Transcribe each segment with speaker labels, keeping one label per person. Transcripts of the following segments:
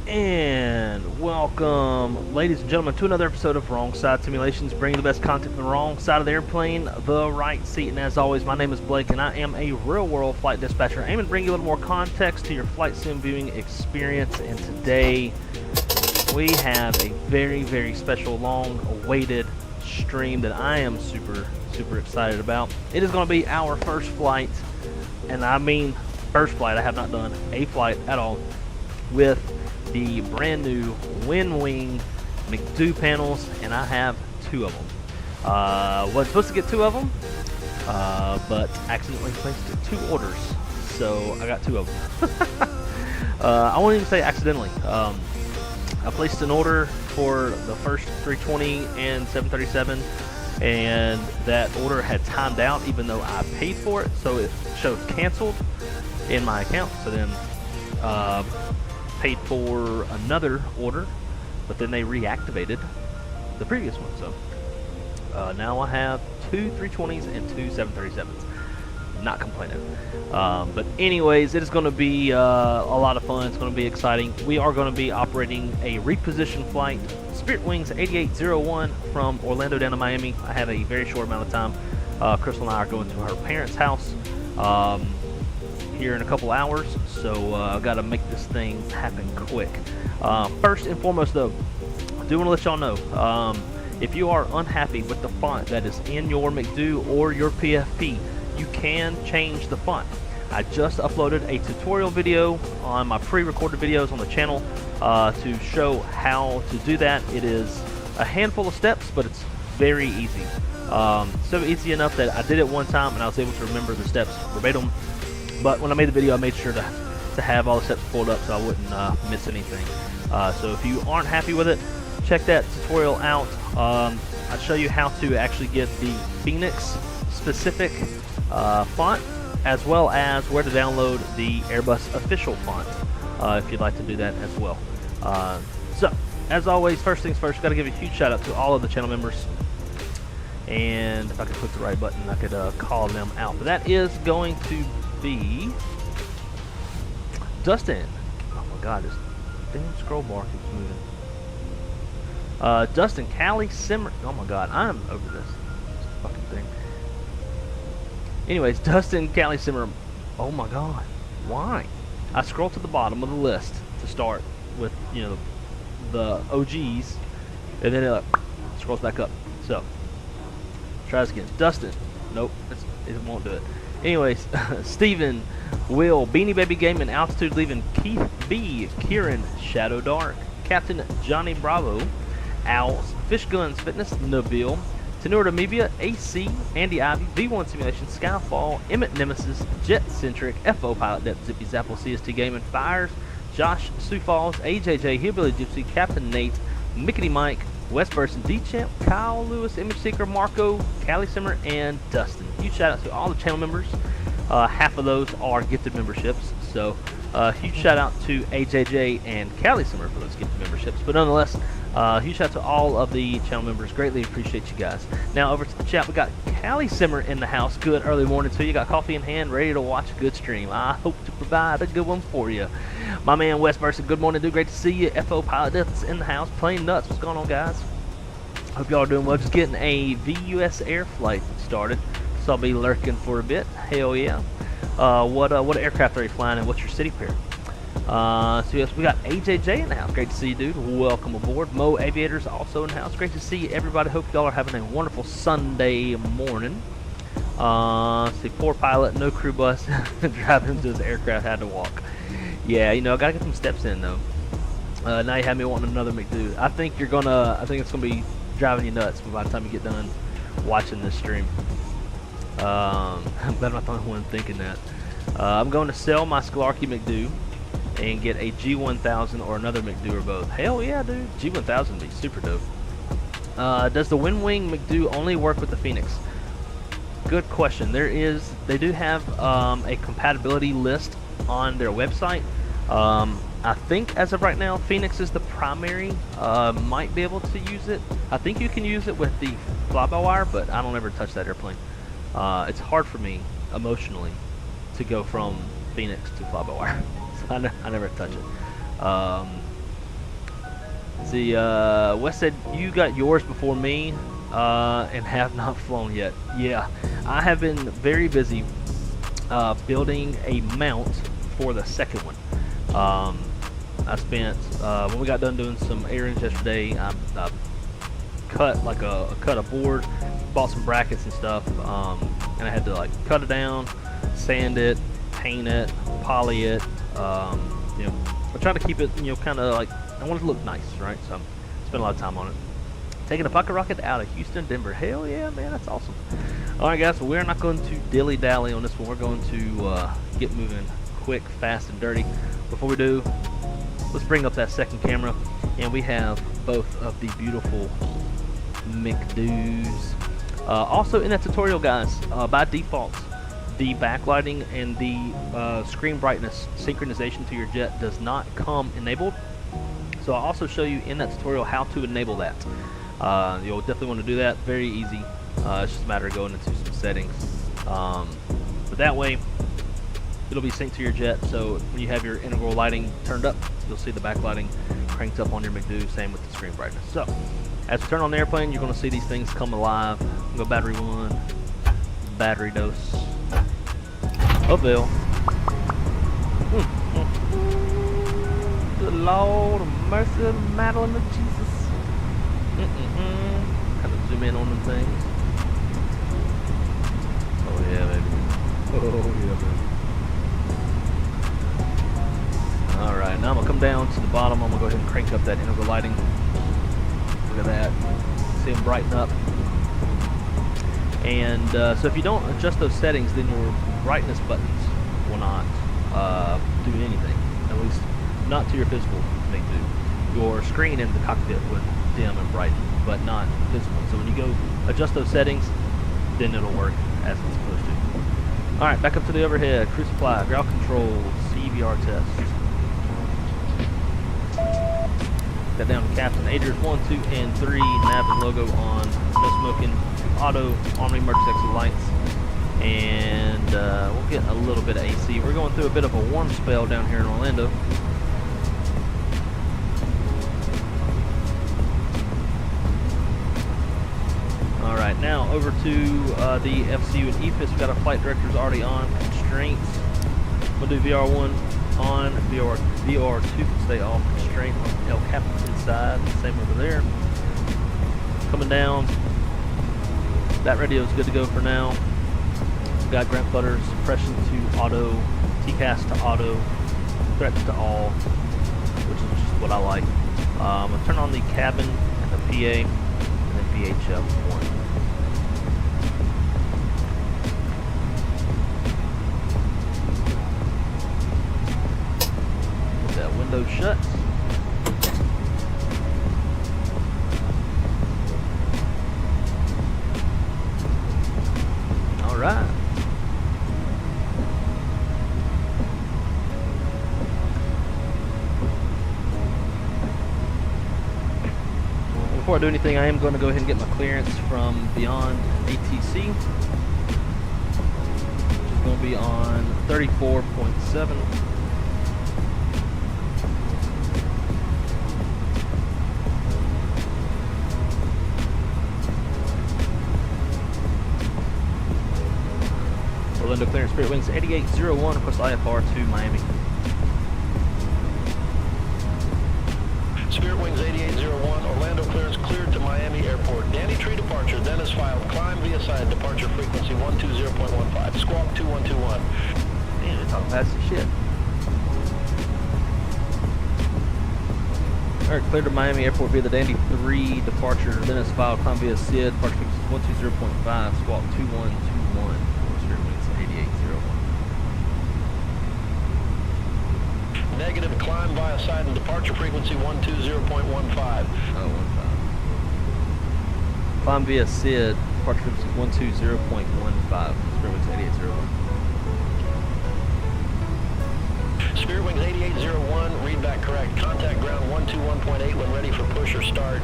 Speaker 1: And welcome, ladies and gentlemen, to another episode of Wrong Side Simulations, bringing the best content from the wrong side of the airplane, the right seat. And as always, my name is Blake, and I am a real-world flight dispatcher, aiming to bring you a little more context to your flight sim viewing experience. And today, we have a very, very special, long-awaited stream that I am super excited about. It is going to be our first flight, and I mean first flight. I have not done a flight at all with the brand new Winwing Mcdus panels, and I have two of them. Was supposed to get two of them, but accidentally placed two orders, so I got two of them. I won't even say accidentally. I placed an order for the first 320 and 737, and that order had timed out even though I paid for it, so it showed canceled in my account. So then paid for another order, but then they reactivated the previous one. So now I have two 320s and two 737s. Not complaining. But anyways, it is going to be a lot of fun. It's going to be exciting. We are going to be operating a reposition flight, Spirit Wings 8801 from Orlando down to Miami. I have a very short amount of time. Crystal and I are going to her parents' house here in a couple hours, so I've got to make this thing happen quick. First and foremost, though, I do want to let y'all know, if you are unhappy with the font that is in your Mcdus or your PFP, you can change the font. I just uploaded a tutorial video on my pre-recorded videos on the channel to show how to do that. It is a handful of steps, but it's very easy. So easy enough that I did it one time and I was able to remember the steps verbatim. But when I made the video, I made sure to have all the steps pulled up so I wouldn't miss anything. So if you aren't happy with it, check that tutorial out. I'll show you how to actually get the Fenix specific font, as well as where to download the Airbus official font if you'd like to do that as well. So as always, first things first, got to give a huge shout out to all of the channel members. And if I could click the right button, I could call them out. But that is going to be Dustin. Oh my God, this damn scroll bar keeps moving. Dustin, Callie, Simmer. Oh my God, I'm over this fucking thing. Anyways, Dustin, Callie, Simmer. Oh my God, why? I scroll to the bottom of the list to start with, you know, the OGs, and then it scrolls back up. So try this again. Dustin. Nope, it won't do it. Anyways, Steven, Will, Beanie Baby Gaming, Altitude Leaving, Keith B, Kieran, Shadow Dark, Captain Johnny Bravo, Owls, Fish Guns Fitness, Nabil, Tenor Amebia, AC, Andy Ivy, V1 Simulation, Skyfall, Emmett Nemesis, Jet Centric, FO Pilot Depth, Zippy Zapple, CST Gaming, Fires, Josh, Sioux Falls, AJJ, Hillbilly Gypsy, Captain Nate, Mickey Mike, West Burson, D-Champ, Kyle Lewis, Image Seeker, Marco, Callie Simmer, and Dustin. Huge shout out to all the channel members. Half of those are gifted memberships. So huge shout out to AJJ and Callie Simmer for those gifted memberships. But nonetheless, huge shout out to all of the channel members. Greatly appreciate you guys. Now over to the chat, we got Callie Simmer in the house. Good early morning to you. Got coffee in hand, ready to watch a good stream. I hope to provide a good one for you. My man West Burson, good morning, dude. Great to see you. FO Pilot Death's in the house. Playing nuts. What's going on, guys? Hope y'all are doing well. Just getting a VUS air flight started, so I'll be lurking for a bit. Hell yeah. What aircraft are you flying and what's your city pair? So yes, we got AJJ in the house. Great to see you, dude. Welcome aboard. Mo Aviators also in the house. Great to see everybody. Hope y'all are having a wonderful Sunday morning. See, poor pilot, no crew bus, driving to his aircraft, had to walk. Yeah, you know, I gotta get some steps in though. Now you have me wanting another Mcdus. I think it's gonna be driving you nuts by the time you get done watching this stream. I'm glad I'm not the only one thinking that. I'm going to sell my Scholarchy Mcdus and get a G1000 or another Mcdus or both. Hell yeah, dude. G1000 would be super dope. Does the Winwing Mcdus only work with the Fenix? Good question. They do have a compatibility list on their website. I think as of right now, Fenix is the primary. Might be able to use it. I think you can use it with the fly-by-wire, but I don't ever touch that airplane. It's hard for me emotionally to go from Fenix to fly-by-wire. So I never touch it. See, Wes said you got yours before me and have not flown yet. Yeah, I have been very busy building a mount for the second one. I spent when we got done doing some airings yesterday, I cut a board, bought some brackets and stuff, and I had to like cut it down, sand it, paint it, poly it. You know, I try to keep it, you know, kind of like I want it to look nice, right? So I spent a lot of time on it. Taking a pocket rocket out of Houston, Denver. Hell yeah, man, that's awesome. All right, guys, so we're not going to dilly-dally on this one. We're going to get moving quick, fast, and dirty. Before we do, let's bring up that second camera, and we have both of the beautiful Mcdus. Also in that tutorial, guys, by default, the backlighting and the screen brightness synchronization to your jet does not come enabled. So I'll also show you in that tutorial how to enable that. You'll definitely want to do that. Very easy. It's just a matter of going into some settings. But that way, it'll be synced to your jet. So when you have your integral lighting turned up, you'll see the backlighting cranked up on your Mcdus. Same with the screen brightness. So as we turn on the airplane, you're going to see these things come alive. Go battery 1, battery dose, avail. Good Lord of mercy, Madeline of Jesus. Kind of zoom in on them things. Oh yeah, baby. Oh yeah, baby. Alright, now I'm going to come down to the bottom. I'm going to go ahead and crank up that integral lighting. Look at that. See them brighten up. And so if you don't adjust those settings, then your brightness buttons will not do anything. At least not to your physical Mcdus. Your screen in the cockpit would dim and brighten, but not visible. So when you go adjust those settings, then it'll work as it's supposed to. Alright, back up to the overhead. Crew supply, ground control, CVR test. Got down to Captain. Adrian's 1, 2, and 3. Nav and logo on. No smoking. Auto. Omni emergency exit lights. And we'll get a little bit of AC. We're going through a bit of a warm spell down here in Orlando. Alright, now over to the FCU and EFIS. We've got our flight directors already on. Constraints. We'll do VR1 on. VR2 can stay off. Constraint on El Capitan side. Same over there. Coming down. That radio is good to go for now. We've got Grant Flutter, suppression to auto, TCAS to auto, threats to all, which is just what I like. I'll turn on the cabin and the PA, and then VHF 1. Get that window shut. All right. Before I do anything, I am going to go ahead and get my clearance from Beyond ATC, which is going to be on 34.7. Orlando clearance, Spirit Wings 8801, of course IFR to Miami.
Speaker 2: Spirit Wings 8801, Orlando clearance cleared to Miami Airport. Danny Tree departure, then is filed. Climb via side, departure frequency 120.15. Squawk 2121.
Speaker 1: Man, they're talking fast as shit. Alright, cleared to Miami Airport via the Dandy 3 departure, then is filed. Climb via SID, departure frequency 120.5. Squawk 2121. Spirit Wings 8801.
Speaker 2: Negative, climb via side and departure frequency 120.15.
Speaker 1: Oh, 15. Climb via SID, departure frequency 120.15. Spirit Wings 8801.
Speaker 2: Spirit Wings 8801, read back correct. Contact ground 121.8 when ready for push or start.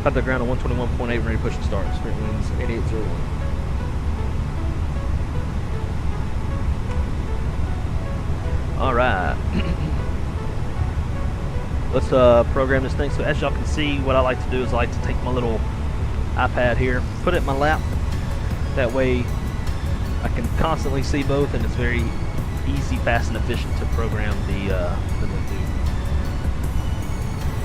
Speaker 1: Contact ground on 121.8 ready to push and start. Spirit Wings 8801. Alright. Let's program this thing. So as y'all can see, what I like to do is I like to take my little iPad here, put it in my lap. That way I can constantly see both, and it's very easy, fast, and efficient to program the Mcdus.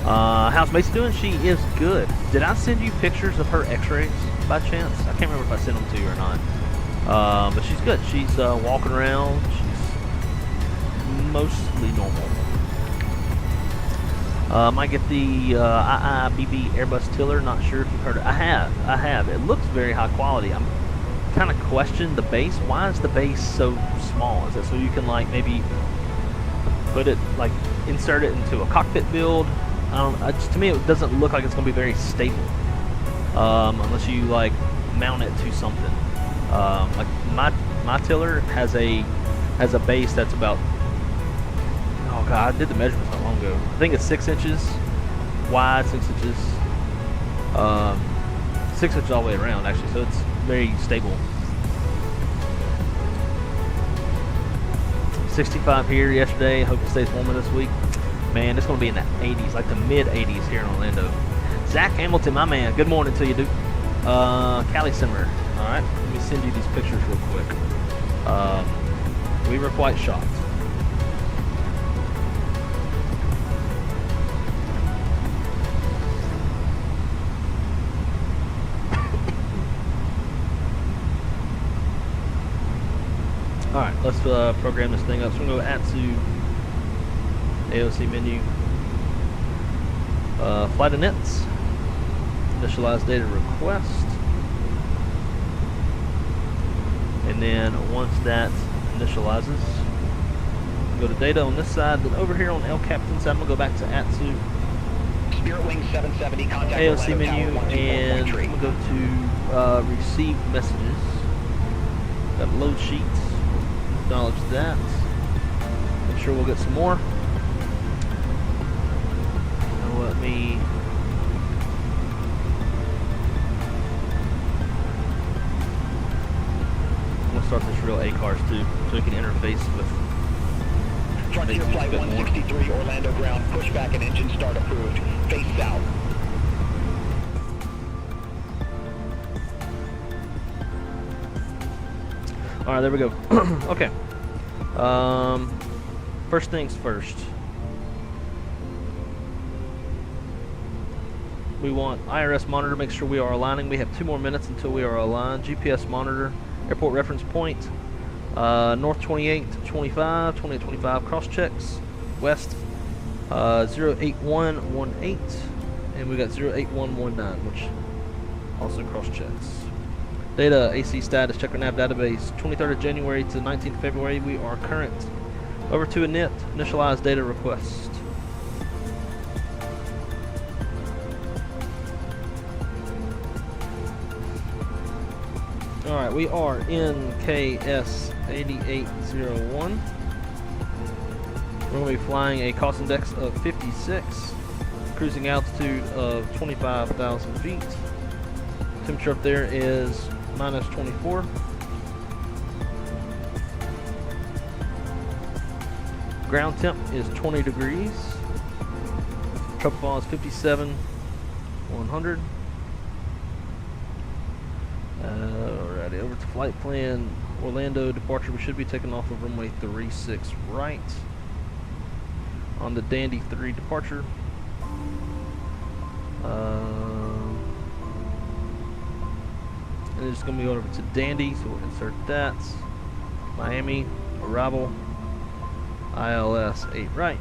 Speaker 1: How's Macy doing? She is good. Did I send you pictures of her x-rays by chance? I can't remember if I sent them to you or not. But she's good. She's walking around. She's mostly normal. Might get the IIBB Airbus tiller. Not sure if you've heard it. I have. It looks very high quality. I'm kind of questioning the base. Why is the base so small? Is it so you can like maybe put it, like insert it into a cockpit build? I don't. Just, to me, it doesn't look like it's going to be very stable unless you like mount it to something. Like my tiller has a base that's about. Oh god, I did the measurements not long ago. I think it's 6 inches wide, 6 inches, 6 inches all the way around actually, so it's very stable. 65 here yesterday, hope it stays warmer this week. Man, it's going to be in the 80s, like the mid 80s here in Orlando. Zach Hamilton, my man, good morning to you, dude. Cali Simmer, alright, let me send you these pictures real quick. We were quite shocked. Alright, let's program this thing up. So we're going to go to AOC menu, flight inits, initialize data request, and then once that initializes, go to data on this side, then over here on El Capitan side, I'm going to go back to ATSU,
Speaker 2: Spirit Wing 770, contact
Speaker 1: AOC menu, and I'm going to go to receive messages, got load sheets. Acknowledge that. I'm sure we'll get some more. let me. I'm gonna start this real A-cars too, so we can interface with.
Speaker 2: Frontier Flight 163, Orlando ground, pushback and engine start approved. Face south.
Speaker 1: Alright, there we go. Okay. First things first. We want IRS monitor, make sure we are aligning. We have 2 more minutes until we are aligned. GPS monitor, airport reference point, north 28 to 25, 28 25 cross checks, west 08118, and we got 08119, which also cross checks. Data AC status, check our nav database, 23rd of January to 19th of February. We are current. Over to init, initialize data request. Alright, we are in KS8801. We're going to be flying a cost index of 56, cruising altitude of 25,000 feet. Temperature up there is -24. Ground temp is 20 degrees. Tropopause 57,100. Alrighty, over to flight plan. Orlando departure. We should be taking off of runway 36 right on the Dandy 3 departure. And it's going to be over to Dandy, so we'll insert that. Miami, arrival, ILS 8 right.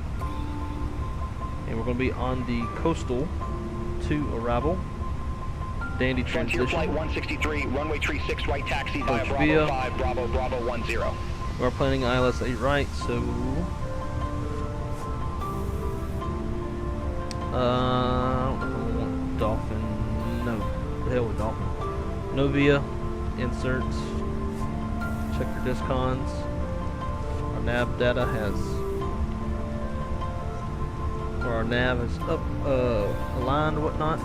Speaker 1: And we're going to be on the coastal to arrival. Dandy transition.
Speaker 2: Flight 163, runway 36 right taxi via Bravo 5, Bravo, Bravo 10.
Speaker 1: We're planning ILS 8 right, so... Dolphin, no. The hell with Dolphin. Novia, insert, check your discons. Our nav data has, or our nav is up, aligned, whatnot.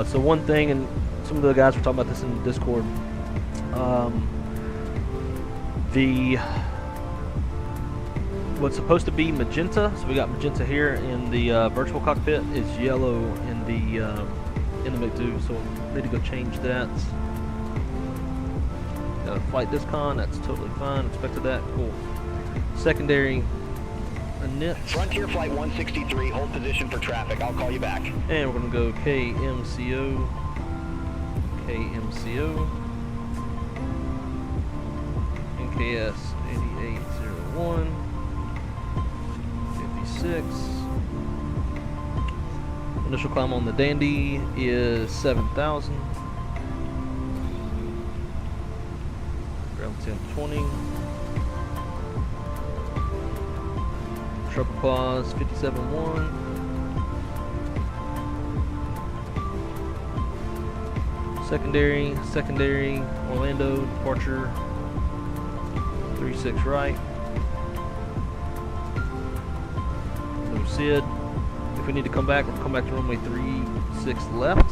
Speaker 1: So one thing, and some of the guys were talking about this in the Discord, what's supposed to be magenta, so we got magenta here in the virtual cockpit, is yellow in the Mcdus, so we'll need to go change that. Got a flight discon, that's totally fine, expected that, cool. Secondary init.
Speaker 2: Frontier Flight 163, hold position for traffic, I'll call you back.
Speaker 1: And we're gonna go KMCO, NKS 8801. 56. Initial climb on the Dandy is 7,000. Ground 1020. Tropopause 57.1. Secondary, Orlando, departure 36 right. No SID. If we need to come back, we'll come back to runway 36 left,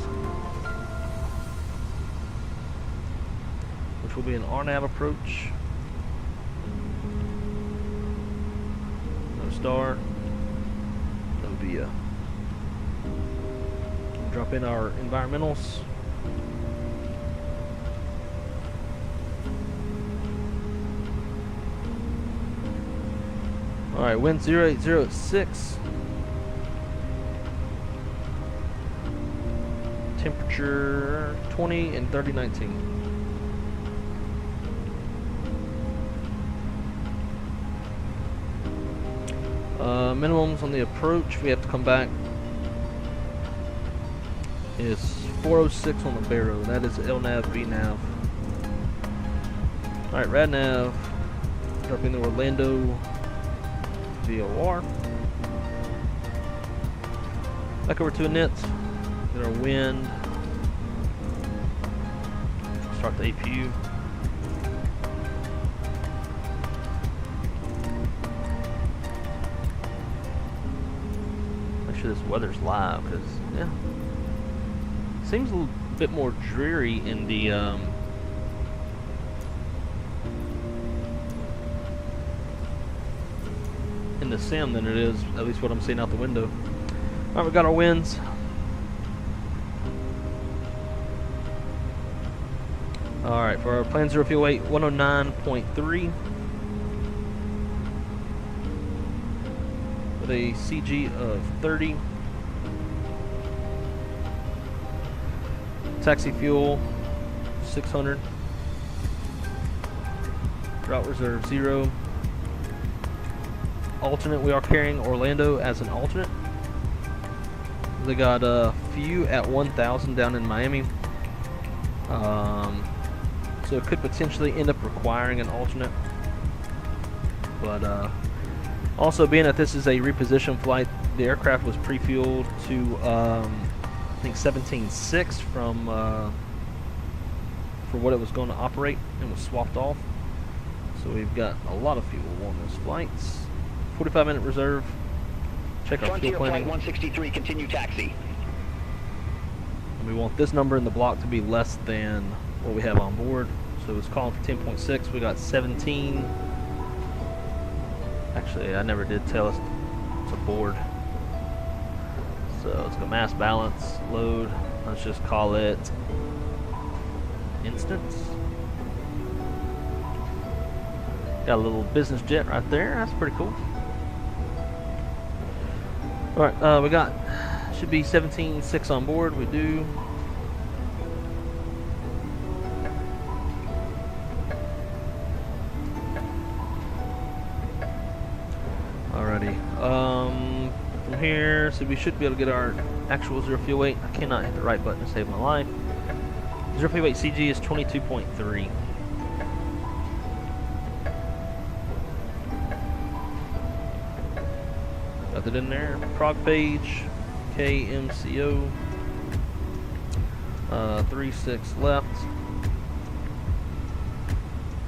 Speaker 1: which will be an RNAV approach. No star, no VIA. Drop in our environmentals. Alright, wind 0806. Temperature 20 and 3019. Minimums on the approach, we have to come back, is 406 on the Barrow. That is LNAV, VNAV. Alright, RadNav. Drop in the Orlando VOR. Back over to init. Get our wind. Start the APU. sure this weather's live, because, yeah. Seems a little bit more dreary in the, sim than it is, at least what I'm seeing out the window. Alright, we got our winds. Alright, for our planned zero fuel weight, 109.3. With a CG of 30. Taxi fuel, 600. Route reserve, 0. Alternate, we are carrying Orlando as an alternate. They got a few at 1,000 down in Miami. So it could potentially end up requiring an alternate. But also being that this is a reposition flight, the aircraft was pre-fueled to I think 17.6 from for what it was going to operate, and was swapped off. So we've got a lot of fuel on those flights. 45-minute reserve. Check our fuel planning.
Speaker 2: Flight 163, continue taxi.
Speaker 1: And we want this number in the block to be less than what we have on board. So it's calling for 10.6. We got 17. Actually, I never did tell us to board. So let's go mass balance, load. Let's just call it instance. Got a little business jet right there. That's pretty cool. Alright, we got, should be 17.6 on board. We do. Alrighty. From here, so we should be able to get our actual zero fuel weight. I cannot hit the right button to save my life. Zero fuel weight CG is 22.3. Got it in there. Prog page, KMCO, 36 left.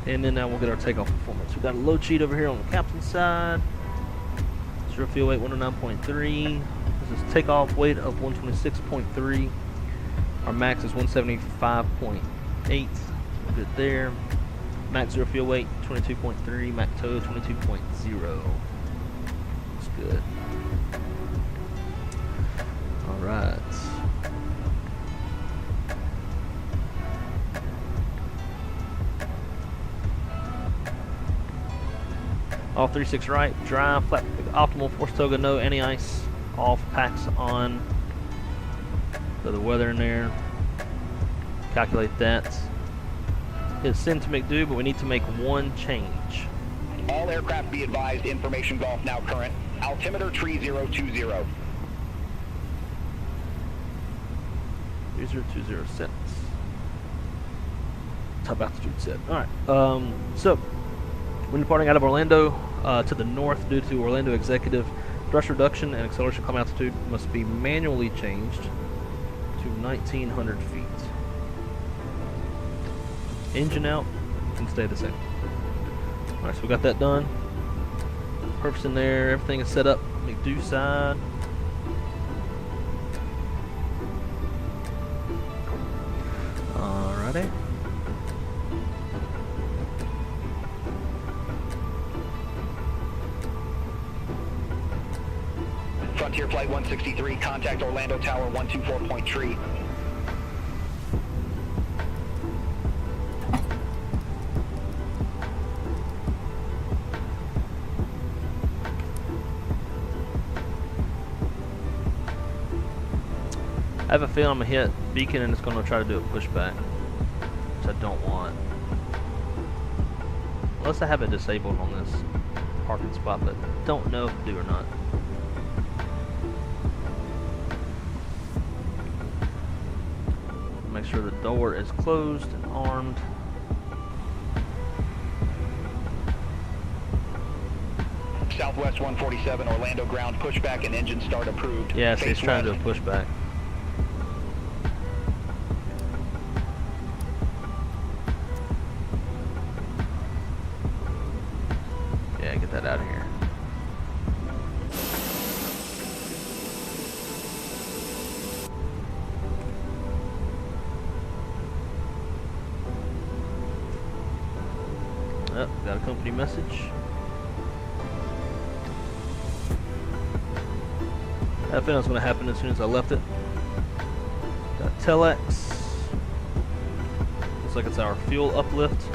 Speaker 1: And then now we'll get our takeoff performance. We've got a load sheet over here on the captain's side. Zero fuel weight 109.3. This is takeoff weight of 126.3. Our max is 175.8. Good there. Max zero fuel weight 22.3. Max tow 22.0. That's good. All right. All 36 right, dry, flat, optimal, force toga, no anti-ice, off, packs on. So the weather in there. Calculate that. Hit send to Mcdus, but we need to make one change.
Speaker 2: All aircraft be advised, information golf now current. Altimeter tree 020.
Speaker 1: 3020 sets. Top altitude set. Alright. So when departing out of Orlando to the north due to Orlando executive, thrust reduction and acceleration climb altitude must be manually changed to 1900 feet. Engine out can stay the same. Alright, so we got that done. Purpose in there, everything is set up. Mcdus side. Alrighty.
Speaker 2: Frontier Flight 163, contact Orlando Tower 124.3.
Speaker 1: I have a feeling I'm going to hit beacon and it's going to try to do a pushback, which I don't want. Unless I have it disabled on this parking spot, but don't know if I do or not. Make sure the door is closed and armed.
Speaker 2: Southwest 147, Orlando ground, pushback and engine start approved.
Speaker 1: Yeah, so he's trying to do a pushback. Yeah, get that out of here. Oh, got a company message. I think that was going to happen as soon as I left it. Got telex. Looks like it's our fuel uplift.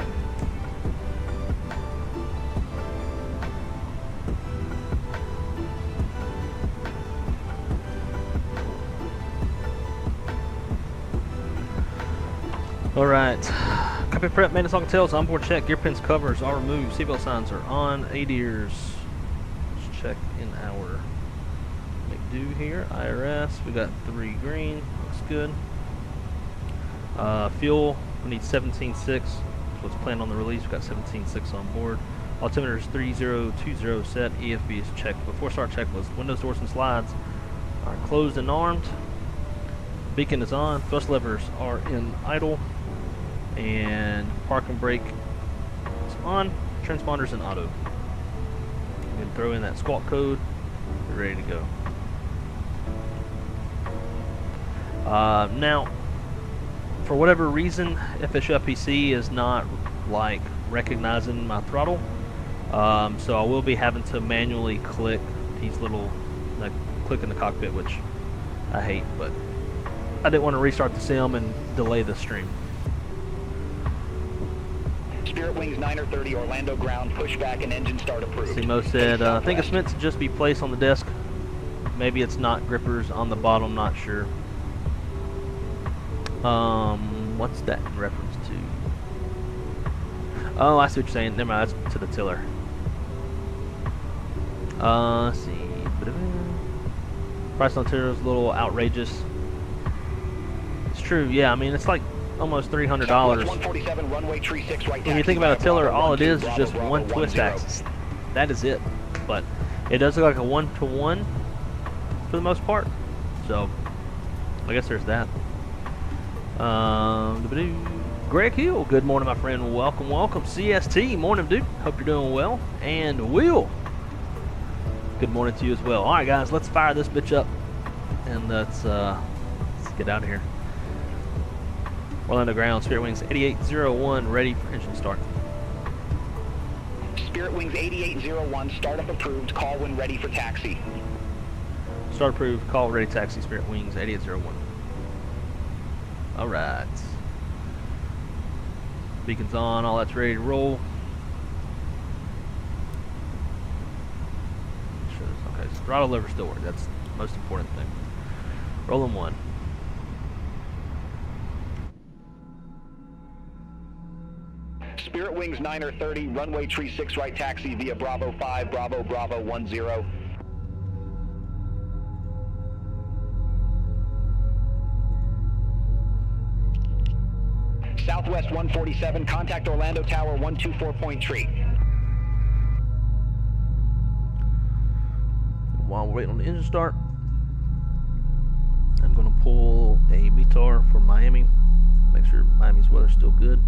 Speaker 1: Alright. Copy prep, maintenance on tails, onboard check, gear pins, covers are removed, seatbelt signs are on, ADIRS. Let's check in our Mcdus here, IRS, we got 3 green, looks good. Fuel, we need 17.6, that's what's planned on the release, we got 17.6 on board. Altimeter is 3020 set, EFB is checked. Before start checklist, windows, doors, and slides are closed and armed. Beacon is on, thrust levers are in idle. And park and brake is on, transponders in auto. You can throw in that squawk code, you're ready to go. Now, for whatever reason, FSU-PC is not like recognizing my throttle, so I will be having to manually click these little, like click in the cockpit, which I hate, but I didn't want to restart the sim and delay the stream.
Speaker 3: Spirit Wings 930 Orlando ground, pushback and engine start approved.
Speaker 1: Simo said, I think it's meant to just be placed on the desk. Maybe it's not grippers on the bottom, not sure. What's that in reference to? Oh, I see what you're saying. Never mind, that's to the tiller. Let's see. Price on tiller is a little outrageous. It's true, yeah, I mean, it's like almost $300. When you think about a tiller, all it is just one twist axis. That is it. But it does look like a 1-to-1 for the most part. So, I guess there's that. Greg Hill, good morning, my friend. Welcome, welcome. CST, morning, dude. Hope you're doing well. And Will, good morning to you as well. All right, guys, let's fire this bitch up, and let's get out of here. Orlando ground, Spirit Wings 8801, ready for engine start.
Speaker 3: Spirit Wings 8801, startup approved, call when ready for taxi.
Speaker 1: Start approved, call ready taxi, Spirit Wings 8801. Alright. Beacon's on, all that's ready to roll. Okay, so throttle lever still works, that's the most important thing. Rolling 1.
Speaker 3: Spirit Wings 930, runway tree 6 right taxi via Bravo 5, Bravo 10. Southwest 147, contact Orlando Tower 124 point tree.
Speaker 1: While we're waiting on the engine start, I'm going to pull a METAR for Miami, make sure Miami's weather's still good.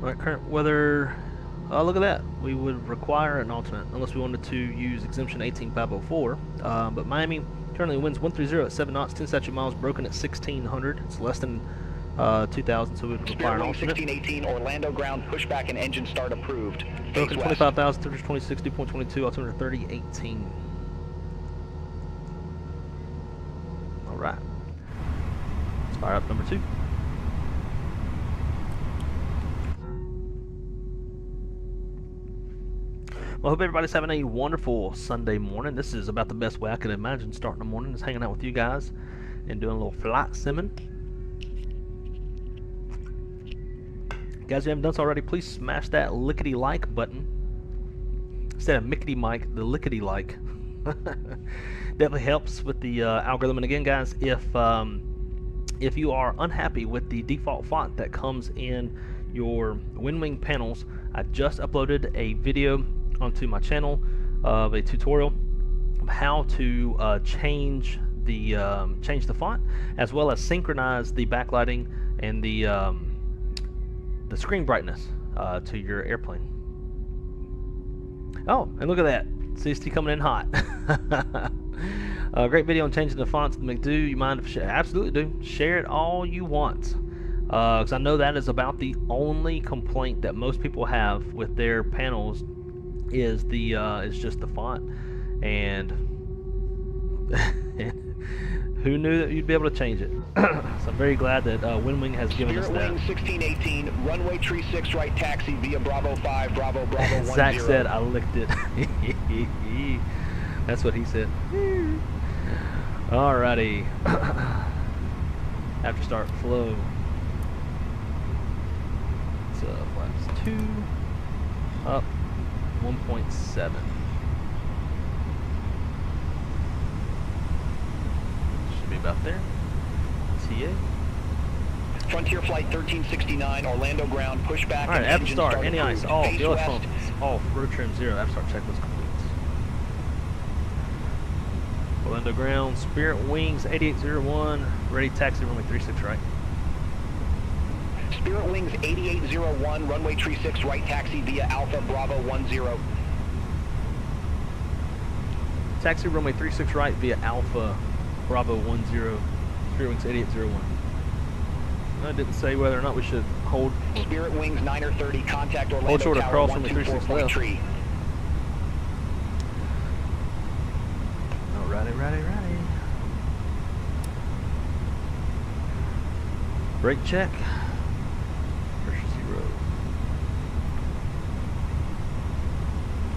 Speaker 1: Alright, current weather, look at that. We would require an alternate unless we wanted to use exemption 18504. But Miami currently winds 130 at 7 knots, 10 statute miles, broken at 1600. It's less than 2,000, so we would require an alternate.
Speaker 3: 1618, Orlando ground, pushback and engine start approved.
Speaker 1: Broken 25,000, temperature 26, 2.22, altimeter 3018. Alright. Let's fire up number 2. Well, I hope everybody's having a wonderful Sunday morning. This is about the best way I could imagine starting the morning, is hanging out with you guys and doing a little flight simming. Guys, if you haven't done so already, please smash that lickety-like button. Instead of mickety-mike, the lickety-like. Definitely helps with the algorithm. And again, guys, if you are unhappy with the default font that comes in your Winwing panels, I just uploaded a video onto my channel of a tutorial of how to change the font, as well as synchronize the backlighting and the screen brightness to your airplane. Oh, and look at that, CST coming in hot. Great video on changing the fonts of the Mcdus. You mind if absolutely do. Share it all you want, because I know that is about the only complaint that most people have with their panels is just the font, and who knew that you'd be able to change it? So I'm very glad that Winwing has given us that.
Speaker 3: Spirit Wing 1618, runway tree 6 right taxi via Bravo 5, Bravo 10.
Speaker 1: Zach said I licked it. That's what he said. Alrighty. After start flow. It's flaps 2 up 1.7. Should be about there. TA.
Speaker 3: Frontier Flight 1369, Orlando ground, pushback.
Speaker 1: Alright, after start, any ice, off,
Speaker 3: Face
Speaker 1: yellow
Speaker 3: west.
Speaker 1: phones off, road trim 0, after start checklist complete. Orlando ground, Spirit Wings 8801, ready taxi runway 36 right.
Speaker 3: Spirit Wings 8801, runway tree 6 right taxi via Alpha Bravo 10.
Speaker 1: Taxi runway 36 right via Alpha Bravo 10, Spirit Wings 8801. I didn't say whether or not we should hold.
Speaker 3: Spirit Wings 930, contact Orlando
Speaker 1: Hold short of
Speaker 3: Tower
Speaker 1: cross runway 36
Speaker 3: 124
Speaker 1: left.
Speaker 3: tree.
Speaker 1: Righty. Brake check. Pressure 0.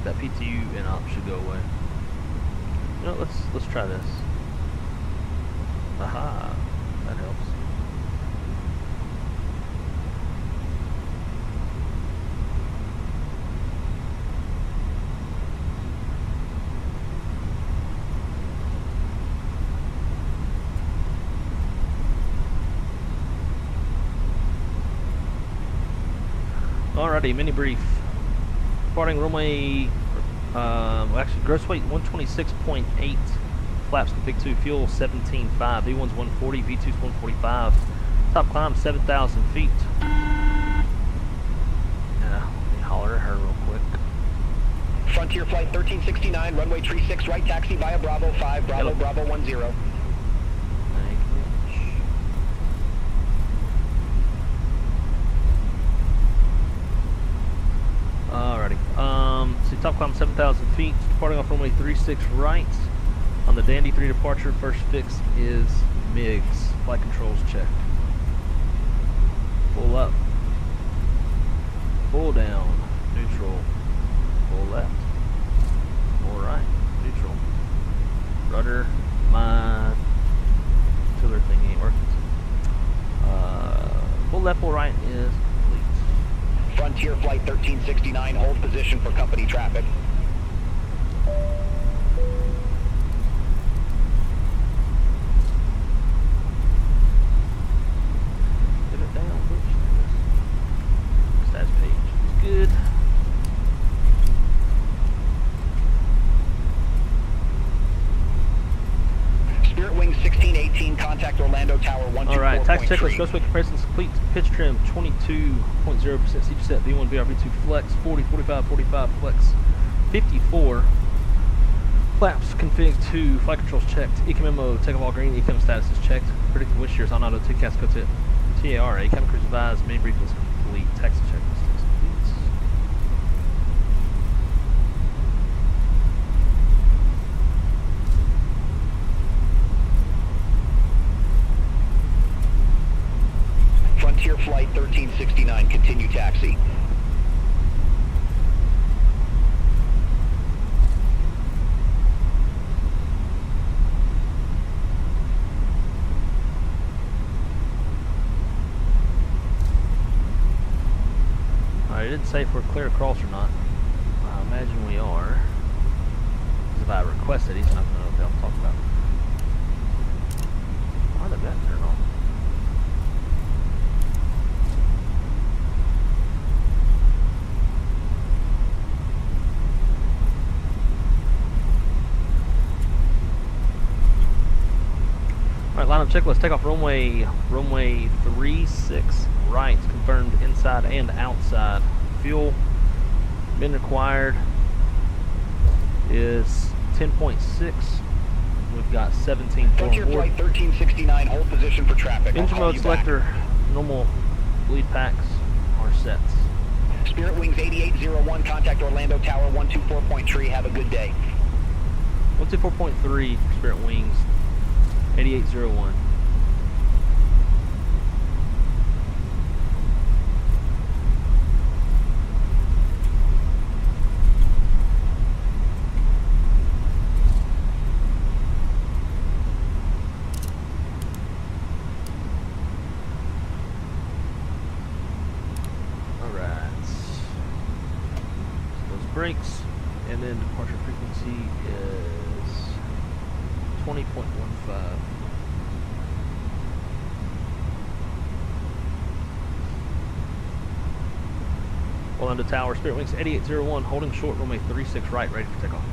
Speaker 1: That PTU and op should go away. You know, let's try this. Aha, that helps. Alrighty, mini brief. Departing runway, actually gross weight 126.8, flaps config 2, fuel 17.5, V1's 140, V2's 145, top climb 7,000 feet. Yeah, let me holler at her real quick.
Speaker 3: Frontier Flight 1369, runway tree 6 right taxi via Bravo 5, Bravo
Speaker 1: Yellow.
Speaker 3: Bravo 10.
Speaker 1: Alrighty. So top climb 7,000 feet. Departing off runway 36 right. On the Dandy 3 departure, first fix is MIGs. Flight controls checked. Full up. Full down. Neutral. Full left. Full right. Neutral. Rudder. My tiller thing ain't working. Full left, full right is complete.
Speaker 3: Frontier Flight 1369, hold position for company traffic.
Speaker 1: Get it down, push. Stats page is good.
Speaker 3: Spirit Wings 1618, contact Orlando Tower 124.3.
Speaker 1: Alright, tax checklist, gross weight comparisons complete. Pitch trim 22.0%, CG set, V1, VR, V2 flex, 40, 45, 45 flex, 54. Flaps config 2, flight controls checked, ECM memo, takeoff all green, ECM status is checked, predicted wind shears on auto, TCAS go tip, TARA, cabin cruise advised, main brief is complete, taxi checklist is complete.
Speaker 3: Frontier Flight 1369, continue taxi.
Speaker 1: Alright, it didn't say if we're clear across or not. I imagine we are. 'Cause if I request it, he's not going to know what the hell I'm talking about. Why did that turn on? lineup checklist. Take off runway 36 right. Confirmed inside and outside. Fuel been required is 10.6. We've got 17
Speaker 3: Touch your flight 1369. Hold position for traffic.
Speaker 1: Engine mode selector. Normal lead packs are sets.
Speaker 3: Spirit Wings 8801. Contact Orlando Tower 124.3. Have a good day.
Speaker 1: 124.3 Spirit Wings 8801. Brakes, and then departure frequency is 20.15. Orlando Tower, Spirit Wings 8801, holding short, runway 36 right, ready for takeoff.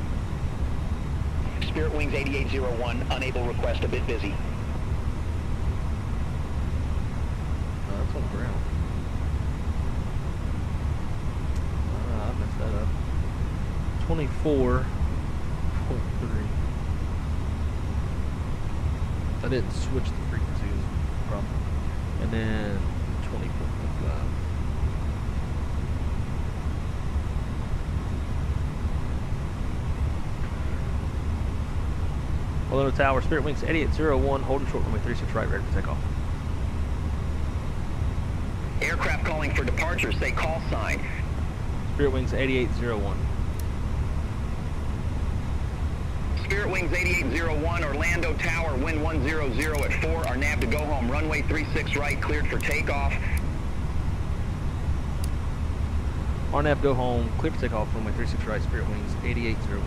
Speaker 3: Spirit Wings 8801, unable request, a bit busy.
Speaker 1: That's on the ground. I messed that up. 24.3. I didn't switch the frequencies, problem. And then 20.15. Orlando Tower, Spirit Wings 8801, holding short runway 36 right, ready for takeoff.
Speaker 3: Aircraft calling for departure, say call sign.
Speaker 1: Spirit Wings 8801.
Speaker 3: Spirit Wings 8801, Orlando Tower, wind 100 at 4, our nav to go home, runway 36 right, cleared for takeoff.
Speaker 1: Our nav go home, clear for takeoff, runway 36 right, Spirit Wings 8801.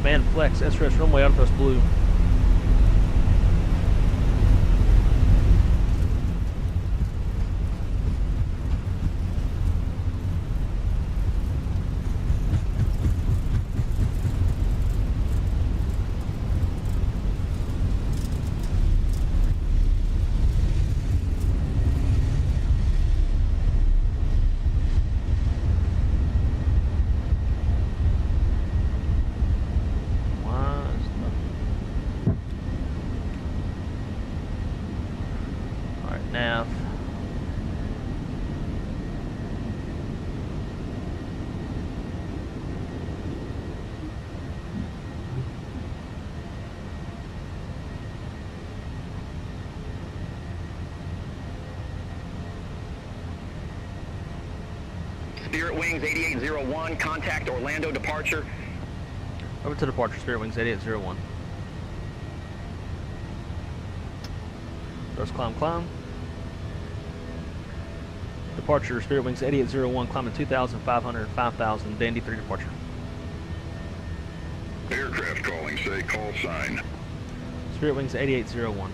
Speaker 1: Man flex, SRS runway, auto thrust blue. Nav.
Speaker 3: Spirit Wings 8801, contact Orlando departure.
Speaker 1: Over to departure, Spirit Wings 8801. Thrust climb. Departure, Spirit Wings 8801, climbing 2,500, 5,000, Dandy 3 departure.
Speaker 4: Aircraft calling, say call sign.
Speaker 1: Spirit Wings 8801.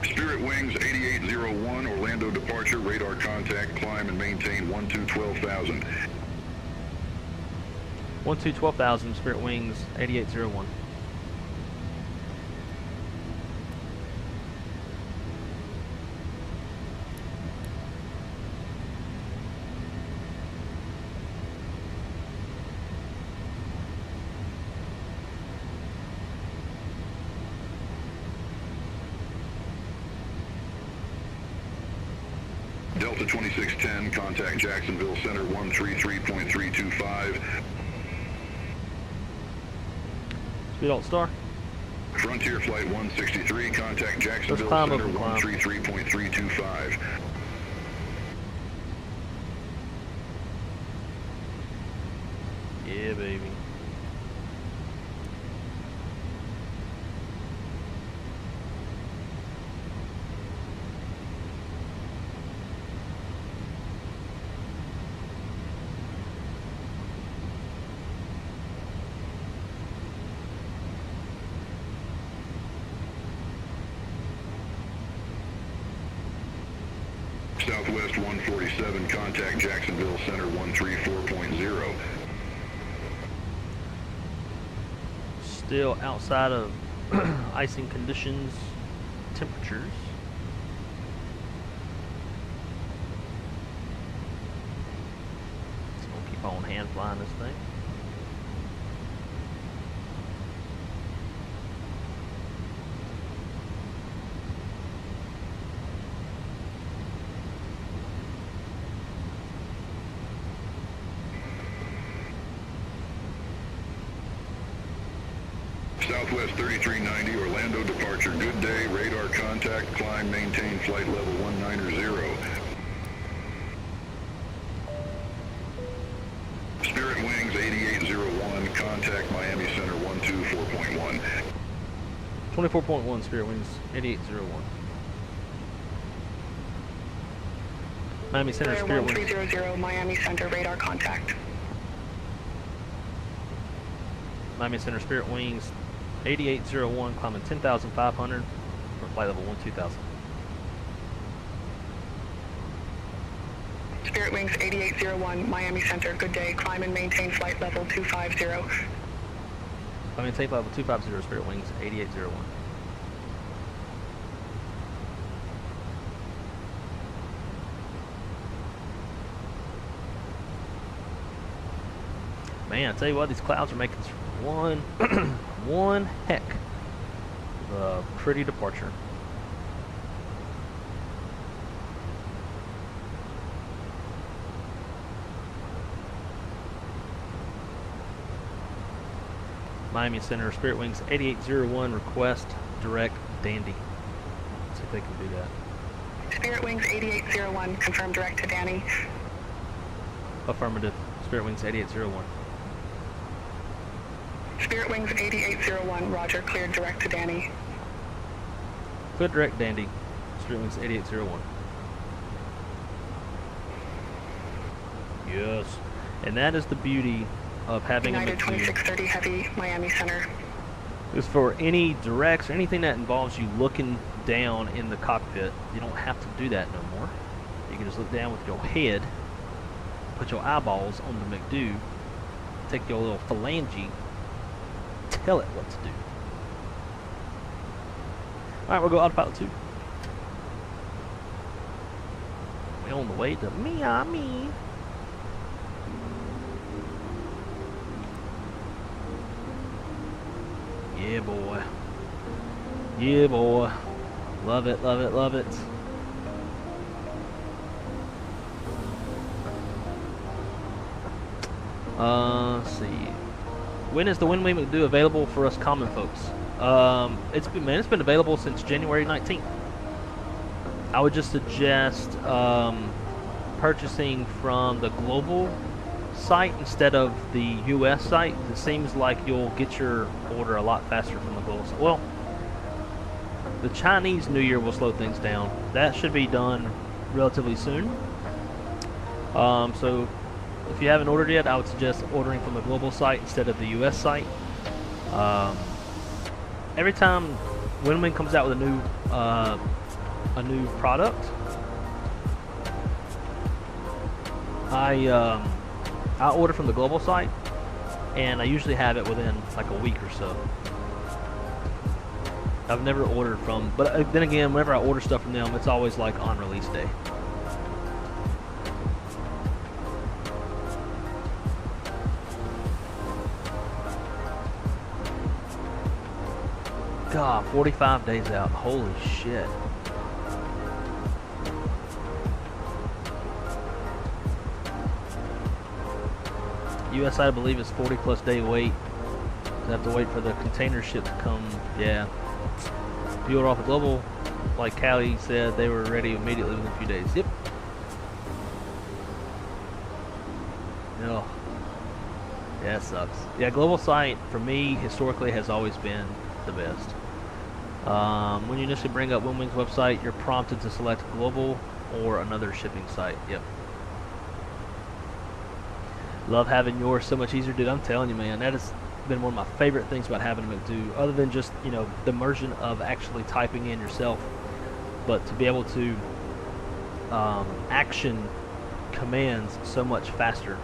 Speaker 4: Spirit Wings 8801, Orlando departure, radar contact, climb and maintain 12,000.
Speaker 1: 12,000, Spirit Wings 8801.
Speaker 4: Delta 2610, contact Jacksonville Center 133.325.
Speaker 1: Speed Alt Star.
Speaker 4: Frontier Flight 163, contact Jacksonville
Speaker 1: climb
Speaker 4: Center
Speaker 1: up, climb.
Speaker 4: 133.325.
Speaker 1: Yeah, baby.
Speaker 4: Southwest 147, contact Jacksonville Center 134.0.
Speaker 1: Still outside of icing conditions, temperatures. So we'll keep on hand flying this thing.
Speaker 4: Southwest 3390, Orlando departure, good day, radar contact, climb, maintain flight level 190. Spirit Wings 8801, contact Miami Center 124.1.
Speaker 1: 24.1 Spirit Wings 8801. Miami Center Spirit Wings.
Speaker 5: 1300 Miami Center radar contact.
Speaker 1: Miami Center Spirit Wings 8801, climbing 10,500 for flight level 12000.
Speaker 5: Spirit Wings 8801 Miami Center, good day, climb and maintain flight level 250.
Speaker 1: Maintain flight level 250, Spirit Wings 8801. Man, I tell you what, these clouds are making one heck of a pretty departure. Miami Center Spirit Wings 8801, request direct Dandy. Let's see if they can do that.
Speaker 5: Spirit Wings 8801, confirm direct to Danny.
Speaker 1: Affirmative. Spirit Wings 8801.
Speaker 5: Spirit Wings 8801, roger, cleared direct to Danny.
Speaker 1: Clear direct Dandy. Spirit Wings 8801. Yes. And that is the beauty of having
Speaker 5: United
Speaker 1: a
Speaker 5: 2630 Heavy, Miami Center.
Speaker 1: Is for any directs or anything that involves you looking down in the cockpit, you don't have to do that no more. You can just look down with your head, put your eyeballs on the Mcdus, take your little phalange, tell it what to do. Alright, we'll go autopilot 2. We're on the way to Miami. Yeah, boy. Yeah, boy. Love it, love it, love it. Let's see. When is the Winwing Mcdus available for us common folks? It's been available since January 19th. I would just suggest purchasing from the global site instead of the US site. It seems like you'll get your order a lot faster from the global site. Well, the Chinese New Year will slow things down. That should be done relatively soon. So if you haven't ordered yet, I would suggest ordering from the global site instead of the US site. Every time Winwing comes out with a new product, I order from the global site, and I usually have it within like a week or so. I've never ordered from, but then again, whenever I order stuff from them, it's always like on release day. God, 45 days out. Holy shit. US, I believe, is 40+ day wait. I have to wait for the container ship to come. Yeah. Fueled off the global, like Callie said, they were ready immediately within a few days. Yep. Oh. Yeah, it sucks. Yeah, global site for me historically has always been the best. When you initially bring up Winwing's website, you're prompted to select global or another shipping site. Yep. Love having yours, so much easier, dude. I'm telling you, man, that has been one of my favorite things about having a Mcdus, other than just, you know, the immersion of actually typing in yourself, but to be able to action commands so much faster.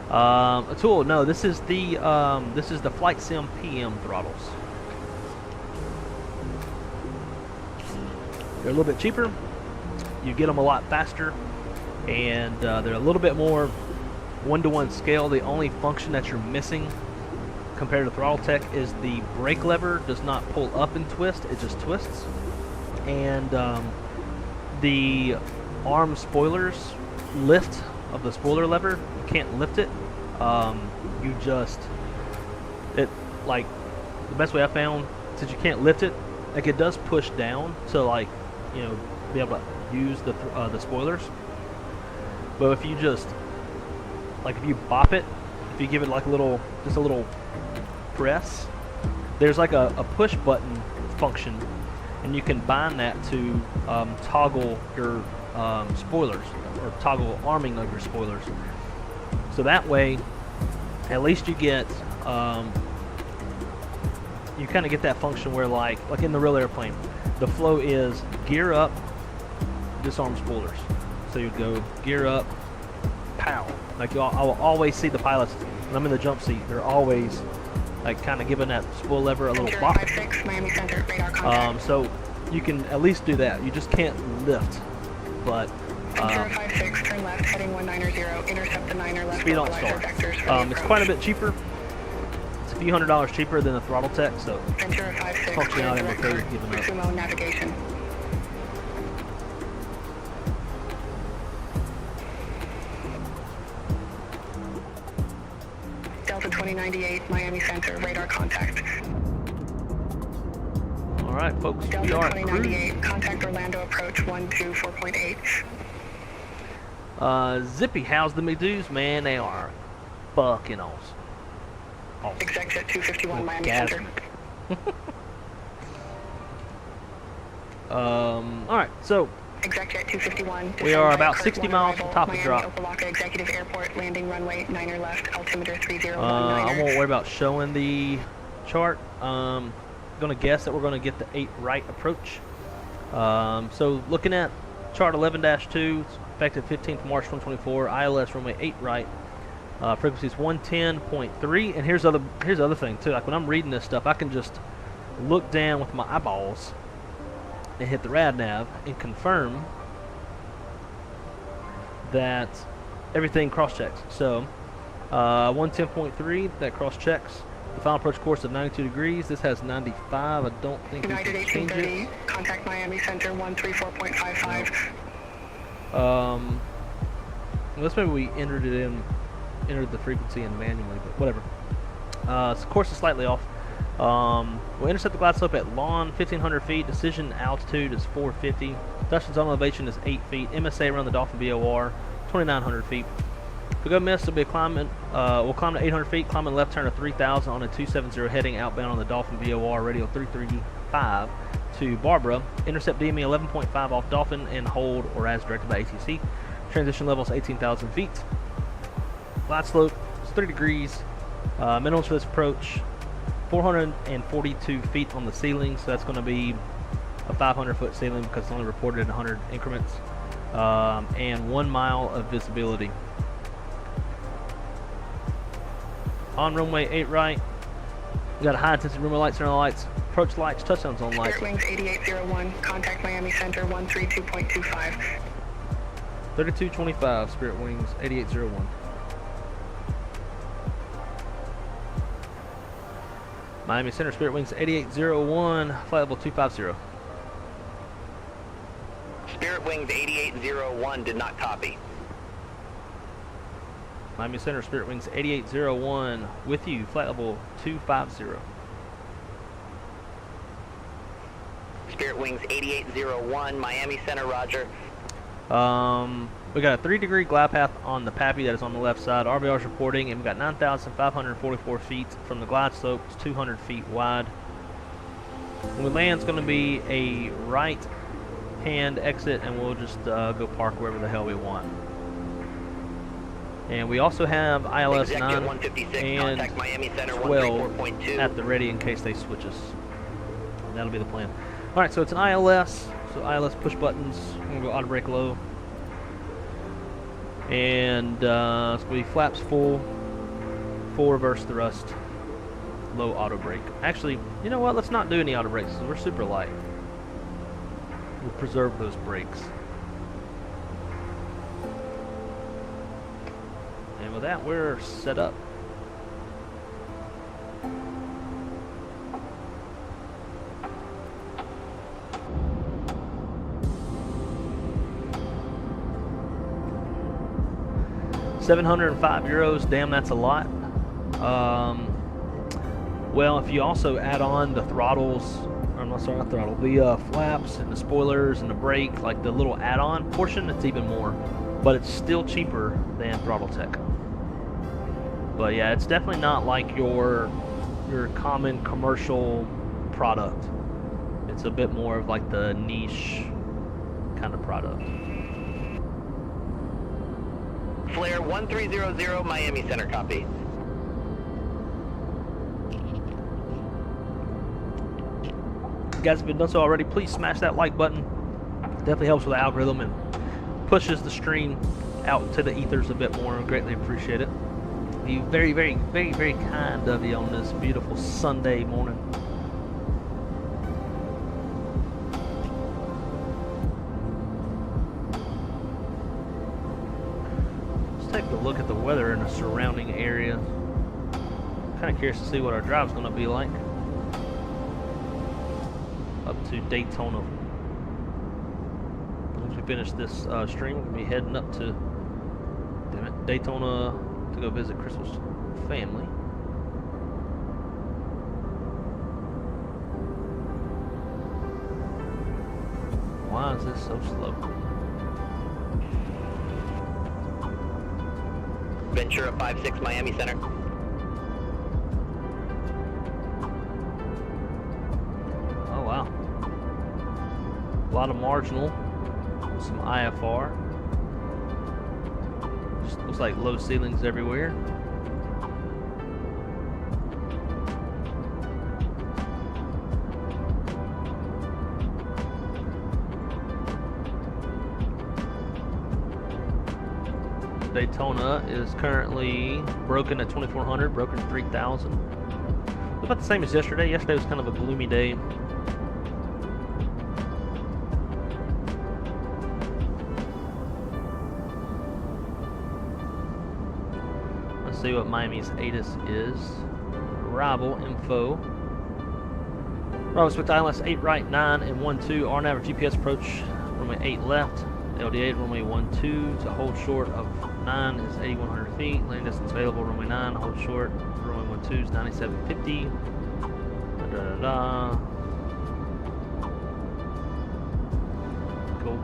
Speaker 1: A tool? No, this is the Flight Sim PM throttles. They're a little bit cheaper. You get them a lot faster, and they're a little bit more one-to-one scale. The only function that you're missing compared to Throttle Tech is the brake lever does not pull up and twist; it just twists. And the arm spoilers lift of the spoiler lever, you can't lift it. You just like the best way I found, since you can't lift it, like it does push down to, like, you know, be able to use the spoilers. But if you just, like, if you bop it, if you give it like a little press, there's like a push button function, and you can bind that to toggle your spoilers, or toggle arming of your spoilers. So that way, at least you get, you kind of get that function where, like in the real airplane, the flow is gear up, disarm spoilers. So you go gear up, pow. Like I will always see the pilots when I'm in the jump seat. They're always like kind of giving that spoil lever a little bop.
Speaker 5: 56, Miami Center, radar contact.
Speaker 1: So you can at least do that. You just can't lift, but.
Speaker 5: 056, turn left, heading 190, intercept the 9er left.
Speaker 1: Speed on star. It's quite a bit cheaper. It's a few $100s cheaper than the Throttle Tech, so functionality I'm okay with giving up.
Speaker 5: Resume navigation. Delta 2098, Miami Center, radar contact.
Speaker 1: All right, folks,
Speaker 5: Delta
Speaker 1: we are
Speaker 5: 2098, contact Orlando approach 124.8.
Speaker 1: Zippy, how's the Mcdus? Man, they are fucking awesome.
Speaker 5: Exec 251, Miami Center.
Speaker 1: Alright, so
Speaker 5: Executive 251.
Speaker 1: we are about 60 miles from top of the drop.
Speaker 5: Opa-locka Executive Airport, landing runway 9er left, altimeter 3019.
Speaker 1: I won't worry about showing the chart. Gonna guess that we're gonna get the 8 right approach. So looking at chart 11-2, it's effective 15th March 2024. ILS runway 8 right. Frequency is 110.3. And here's the other thing too. Like when I'm reading this stuff, I can just look down with my eyeballs and hit the rad nav and confirm that everything cross checks. So 110.3, that cross checks. The final approach course of 92 degrees. This has 95. I don't think we
Speaker 5: United
Speaker 1: can change
Speaker 5: 1830,
Speaker 1: it.
Speaker 5: contact Miami Center 134.55.
Speaker 1: Unless maybe we entered the frequency in manually, but whatever. So course is slightly off. We'll intercept the glide slope at lawn 1,500 feet. Decision altitude is 450. Touchdown zone elevation is 8 feet. MSA around the Dolphin BOR 2,900 feet. If we go miss, it'll be a climbing. We'll climb to 800 feet, climbing left turn of 3,000 on a 270 heading outbound on the Dolphin BOR radio 335 to Barbara. Intercept DME 11.5 off Dolphin and hold or as directed by ATC. Transition level is 18,000 feet. Glide slope is 3 degrees. Minimums for this approach 442 feet on the ceiling, so that's going to be a 500-foot ceiling because it's only reported in 100 increments, and 1 mile of visibility. On runway 8 right, we got a high intensity runway lights, turn on lights, approach lights, touchdown zone lights.
Speaker 5: Spirit Wings 8801, contact Miami Center 132.25.
Speaker 1: 3225, Spirit Wings 8801. Miami Center, Spirit Wings 8801, flight level 250.
Speaker 3: Spirit Wings 8801 did not copy.
Speaker 1: Miami Center, Spirit Wings 8801 with you, flight level 250.
Speaker 3: Spirit Wings 8801, Miami Center, roger.
Speaker 1: We got a 3-degree glide path on the PAPI that is on the left side. RVR is reporting, and we got 9,544 feet from the glide slope. It's 200 feet wide. When we land, it's going to be a right-hand exit, and we'll just go park wherever the hell we want. And we also have ILS 9 and
Speaker 3: Miami Center,
Speaker 1: 12 at the ready in case they switch us. That'll be the plan. Alright, so it's an ILS. So ILS push buttons. I'm going to go auto brake low. And it's going to be flaps full reverse thrust, low auto brake. Actually, you know what? Let's not do any auto brakes because we're super light. We'll preserve those brakes. And with that, we're set up. €705. Damn, that's a lot. Well, if you also add on the throttles, or I'm not sorry, not throttle, the flaps and the spoilers and the brake, like the little add-on portion, it's even more. But it's still cheaper than Throttle Tech. But yeah, it's definitely not like your common commercial product. It's a bit more of like the niche kind of product.
Speaker 3: Flare 1300, Miami Center, copy.
Speaker 1: If you guys have been done so already, please smash that like button. Definitely helps with the algorithm and pushes the stream out to the ethers a bit more. I greatly appreciate it. You very, very, very, very kind of you on this beautiful Sunday morning. Let's take a look at the weather in the surrounding area. Kind of curious to see what our drive's going to be like. Up to Daytona. Once we finish this stream, we're going to be heading up to Daytona to go visit Crystal's family. Why is this so slow?
Speaker 3: Ventura 56, Miami Center.
Speaker 1: Oh wow. A lot of marginal, some IFR. Just looks like low ceilings everywhere. Daytona is currently broken at 2400, broken at 3000. About the same as yesterday. Yesterday was kind of a gloomy day. Let's see what Miami's ATIS is. Arrival info. Arrival expect ILS 8 right, 9 and 12. On average GPS approach runway 8 left. LD8 runway 12 to hold short of 9 is 8100 feet. Land distance available runway 9, hold short. Runway 12 is 9750. Cool.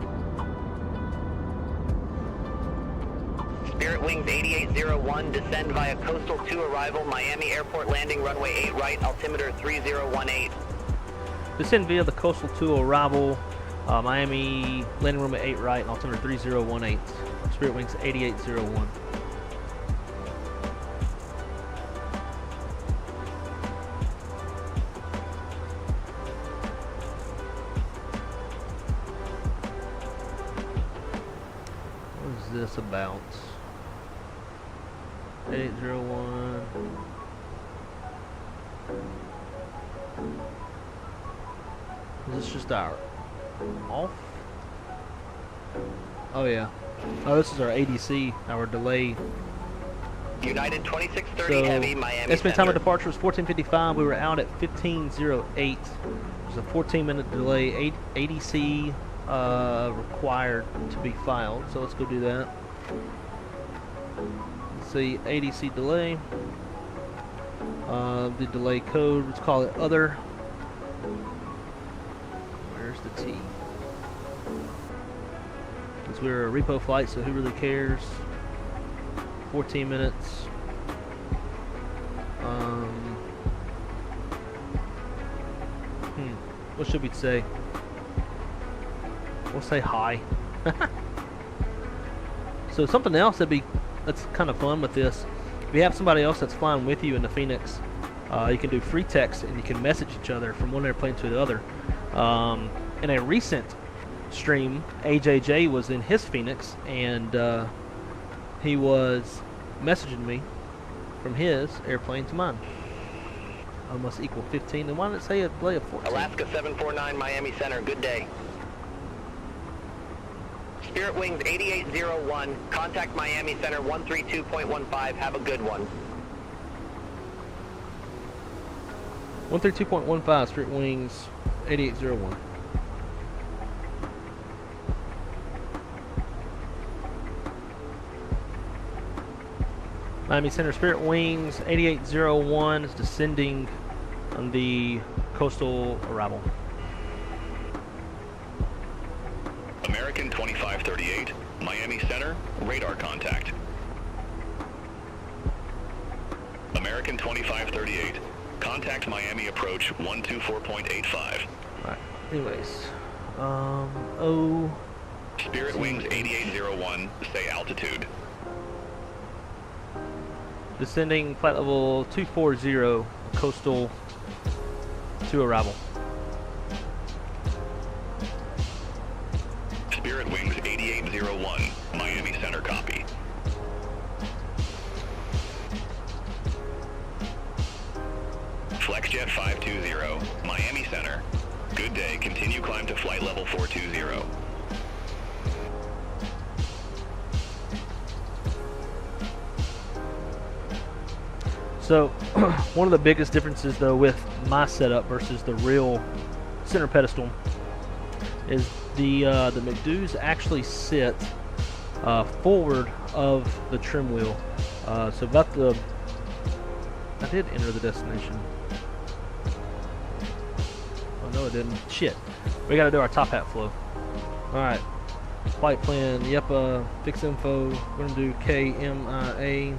Speaker 3: Spirit Wings 8801, descend via Coastal 2 arrival, Miami Airport landing, runway 8 right, altimeter 3018.
Speaker 1: Descend via the Coastal 2 arrival, Miami landing runway 8 right, and altimeter 3018. Spirit Wings 8801. What is this about? 8801. Is this just our off? Oh yeah. Oh, this is our ADC, our delay.
Speaker 3: United 2630
Speaker 1: So,
Speaker 3: heavy, Miami
Speaker 1: estimated time of
Speaker 3: Center.
Speaker 1: departure was 14:55. We were out at 15:08. There's a 14-minute delay. ADC required to be filed. So let's go do that. see ADC delay. The delay code, let's call it other. Where's the T? Because we're a repo flight, so who really cares? 14 minutes. What should we say? We'll say hi. So something else that's kind of fun with this. If you have somebody else that's flying with you in the Fenix, you can do free text and you can message each other from one airplane to the other. In a recent stream, AJJ was in his Fenix and he was messaging me from his airplane to mine. I must equal 15. And why did it say a delay of 14?
Speaker 3: Alaska 749 Miami Center, good day. Spirit Wings 8801, contact Miami Center 132.15, have a good one.
Speaker 1: 132.15, Spirit Wings 8801. Miami Center Spirit Wings 8801 is descending on the coastal arrival.
Speaker 6: American 2538, Miami Center, radar contact. American 2538, contact Miami approach 124.85.
Speaker 1: Alright, anyways.
Speaker 6: Spirit Wings 8801, say altitude.
Speaker 1: Descending flight level 240, coastal to arrival.
Speaker 6: Spirit Wings 8801, Miami Center, copy. FlexJet 520, Miami Center. Good day, continue climb to flight level 420.
Speaker 1: So, one of the biggest differences though with my setup versus the real center pedestal is the Mcdus actually sit forward of the trim wheel. So about I did enter the destination. Oh no, I didn't. Shit. We gotta do our top hat flow. Alright. Flight plan, yep, fix info. We're gonna do KMIA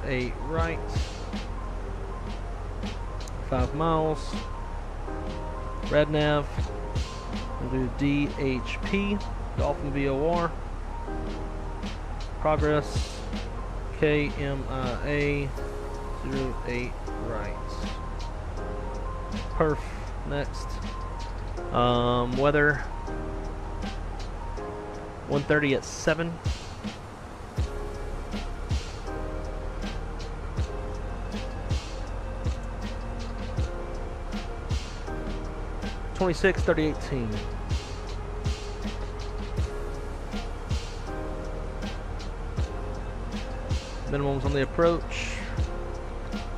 Speaker 1: 08 right. 5 miles. RadNav. We'll do DHP, Dolphin VOR. Progress, KMIA 08 right. Perf, next. Weather, 130 at 7. $26, 3018. Minimums on the approach,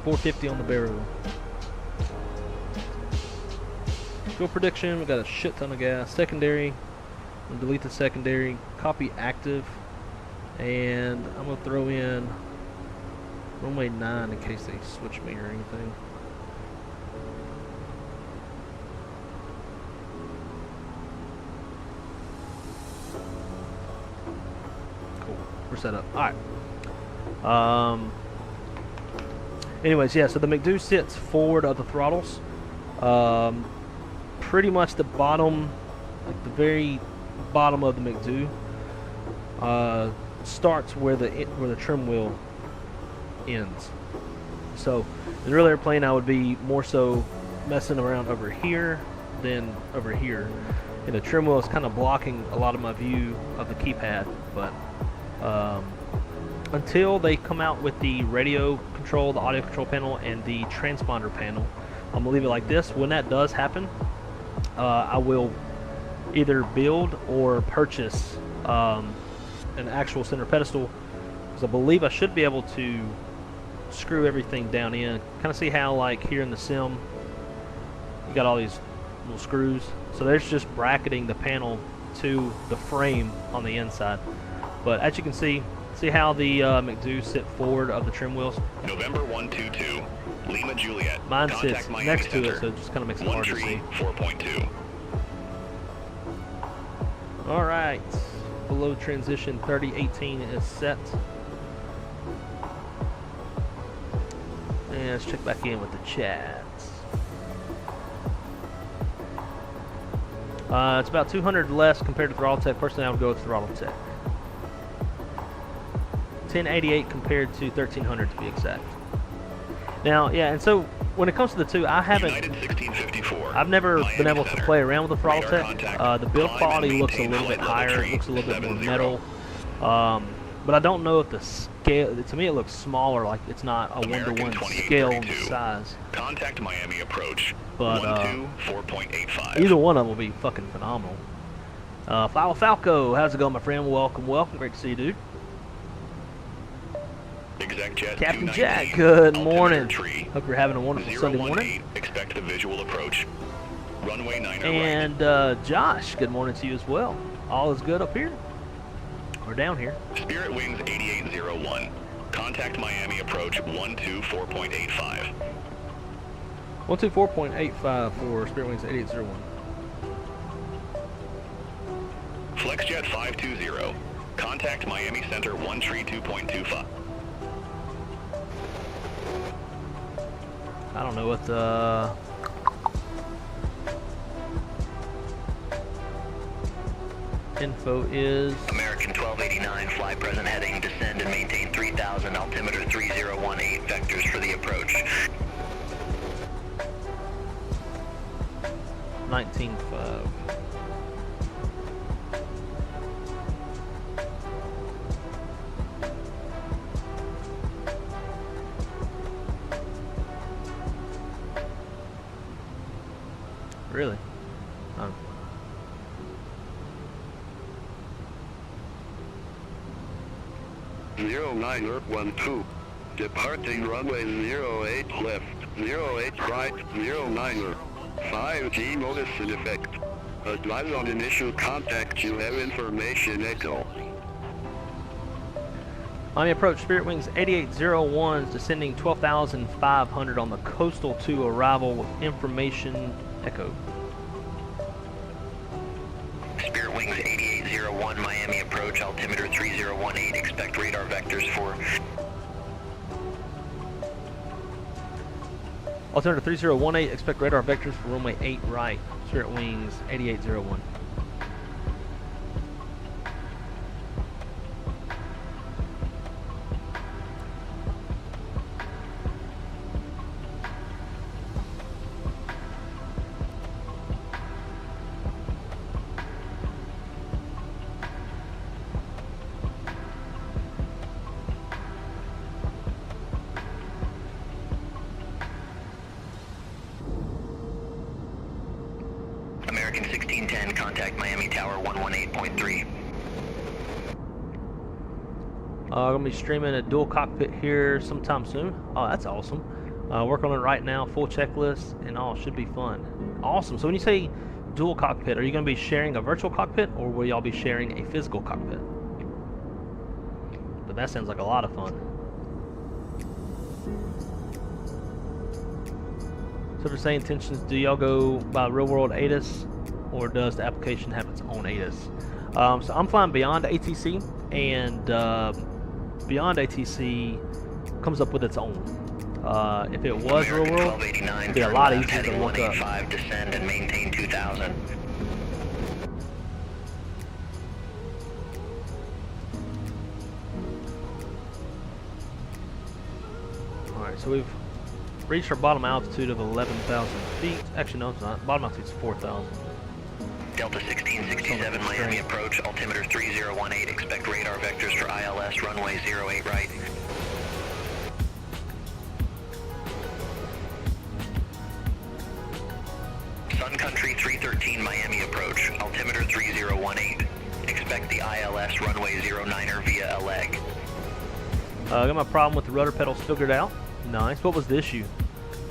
Speaker 1: 450 on the barrel. Fuel prediction, we got a shit ton of gas. Secondary, I'm gonna delete the secondary, copy active, and I'm gonna throw in runway 9 in case they switch me or anything. Cool, we're set up. All right. Anyways, yeah, so the Mcdus sits forward of the throttles. Pretty much the bottom, like the very bottom of the Mcdus, starts where the trim wheel ends. So in the real airplane, I would be more so messing around over here than over here. And the trim wheel is kind of blocking a lot of my view of the keypad, but until they come out with the radio control, the audio control panel, and the transponder panel, I'm gonna leave it like this. When that does happen, I will either build or purchase an actual center pedestal, because I believe I should be able to screw everything down in. Kind of see how, like here in the sim, you got all these little screws. So there's just bracketing the panel to the frame on the inside. But as you can see, See how the Mcdus sit forward of the trim wheels?
Speaker 6: November 122, Lima Juliet.
Speaker 1: Mine
Speaker 6: Contact
Speaker 1: sits
Speaker 6: Miami
Speaker 1: next to
Speaker 6: Center.
Speaker 1: it, so it just kind of makes it hard to see.
Speaker 6: 4.2.
Speaker 1: All right, below transition 3018 is set. And let's check back in with the chats. It's about 200 less compared to Throttle Tech. Personally, I would go with Throttle Tech. 1088 compared to 1300 to be exact. Now, yeah, and so when it comes to the two, I haven't.
Speaker 6: United 1654.
Speaker 1: I've never
Speaker 6: Miami
Speaker 1: been able to
Speaker 6: Center.
Speaker 1: play around with the Throttle
Speaker 6: Radar
Speaker 1: Tech.
Speaker 6: contact.
Speaker 1: The build
Speaker 6: Climb and
Speaker 1: quality looks a
Speaker 6: maintain
Speaker 1: little bit
Speaker 6: flight level
Speaker 1: higher. It looks a little bit more
Speaker 6: 370.
Speaker 1: metal. But I don't know if the scale. To me, it looks smaller. Like it's not a
Speaker 6: American
Speaker 1: one-to-one scale in
Speaker 6: 2832.
Speaker 1: size.
Speaker 6: Contact Miami approach.
Speaker 1: But
Speaker 6: 4.85.
Speaker 1: either one of them will be fucking phenomenal. Falco, how's it going, my friend? Welcome, welcome. Great to see you, dude.
Speaker 6: Exec Jet
Speaker 1: Captain
Speaker 6: 219,
Speaker 1: Jack, good
Speaker 6: altimeter
Speaker 1: morning.
Speaker 6: Tree.
Speaker 1: Hope you're having a wonderful Sunday morning.
Speaker 6: 018, expect a visual approach. Runway 9 right.
Speaker 1: And Josh, good morning to you as well. All is good up here? Or down here?
Speaker 6: Spirit Wings 8801. Contact Miami approach 124.85.
Speaker 1: 124.85 for Spirit Wings 8801.
Speaker 6: FlexJet 520. Contact Miami Center 132.25.
Speaker 1: I don't know what the info is.
Speaker 3: American 1289, fly present heading, descend and maintain 3000, altimeter 3018, vectors for the approach.
Speaker 1: 19.5. Really? Oh.
Speaker 4: Zero 9er 12. Departing runway 08 left, 08 right, 09er. 5G modus in effect. Advise on initial contact, you have information echo.
Speaker 1: Miami approach, Spirit Wings 8801 is descending 12,500 on the coastal 2 arrival with information echo.
Speaker 3: Spirit Wings 8801, Miami approach, altimeter 3018, expect radar vectors for...
Speaker 1: Altimeter 3018, expect radar vectors for runway 8 right, Spirit Wings 8801.
Speaker 3: American 1610, contact Miami Tower 118.3.
Speaker 1: Gonna be streaming a dual cockpit here sometime soon. Oh, that's awesome. Work on it right now, full checklist, and all should be fun. Awesome. So when you say dual cockpit, are you gonna be sharing a virtual cockpit, or will y'all be sharing a physical cockpit? But that sounds like a lot of fun. So they're saying intentions, do y'all go by real world ADIS, or does the application have its own ADIS? So I'm flying beyond ATC, and beyond ATC comes up with its own. If it was real world, it'd be a lot easier to look up.
Speaker 3: 185, descend and maintain 2000.
Speaker 1: Alright, so we've reached our bottom altitude of 11,000 feet. Actually, no, it's not. Bottom altitude is 4,000.
Speaker 3: Delta 1667, Miami approach, altimeter 3018, expect radar vectors for ILS, runway 08 right. Sun Country 313, Miami approach, altimeter 3018, expect the ILS, runway 09er via a leg.
Speaker 1: Got my problem with the rudder pedals figured out. Nice. What was the issue?